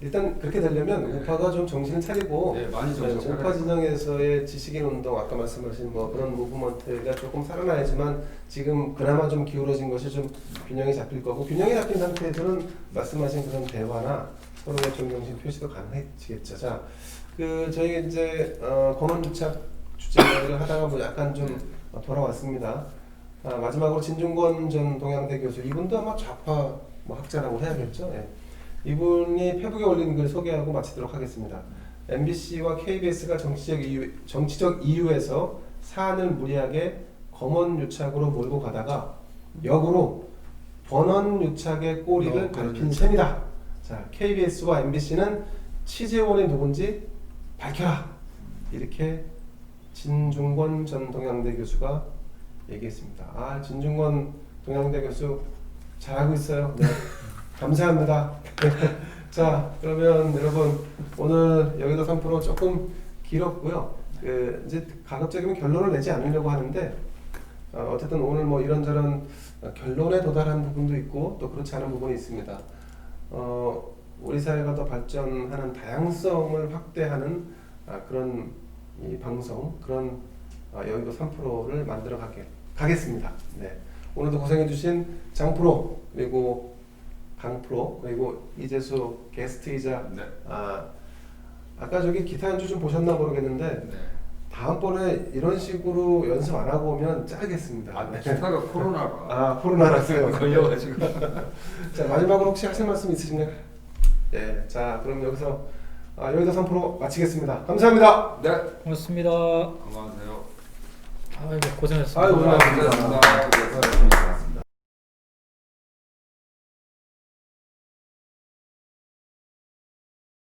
일단 그렇게 되려면 네. 우파가 좀 정신을 차리고 네, 많이 정신 차려야 우파 돼요. 진영에서의 지식인 운동 아까 말씀하신 뭐 그런 무브먼트가 조금 살아나야지만 지금 그나마 좀 기울어진 것이 좀 균형이 잡힐 거고 균형이 잡힌 상태에서는 말씀하신 그런 대화나 서로의 존경심 표시도 가능해지겠죠. 자, 저희 이제 검언유착 주제를 하다가 뭐 약간 좀 돌아왔습니다. 마지막으로 진중권 전 동양대 교수 이분도 아마 좌파 뭐 학자라고 해야겠죠. 예. 이분이 페북에 올린 글 소개하고 마치도록 하겠습니다. MBC와 KBS가 정치적 이유에서 사안을 무리하게 검언유착으로 몰고 가다가 역으로 번원 유착의 꼬리를 밟힌 셈이다. 자, KBS와 MBC는 취재원이 누군지 밝혀라. 이렇게 진중권 전 동양대 교수가 얘기했습니다. 아, 진중권 동양대 교수 잘하고 있어요. 네. 감사합니다. 자, 그러면 여러분 오늘 여기도 3% 조금 길었고요. 이제 가급적이면 결론을 내지 않으려고 하는데 어쨌든 오늘 뭐 이런저런 결론에 도달한 부분도 있고 또 그렇지 않은 부분이 있습니다. 우리 사회가 더 발전하는 다양성을 확대하는 그런 이 방송, 그런 여의도 3%를 만들어 가겠습니다. 네. 오늘도 고생해주신 장프로 그리고 강프로 그리고 이재수 게스트이자 네. 아까 저기 기타 연주 좀 보셨나 모르겠는데 네. 다음번에 이런 식으로 연습 안 하고 오면 짜겠습니다. 아, 기타가 코로나가 코로나라서요. 걸려가지고. 자, 마지막으로 혹시 하실 말씀 있으신가요? 네, 자 그럼 여기서 여의도 3% 마치겠습니다. 감사합니다. 네. 고맙습니다. 건강하세요. 아이고 고생하셨습니다. 아이고, 고생하셨습니다. 고생하셨습니다. 고생하셨습니다.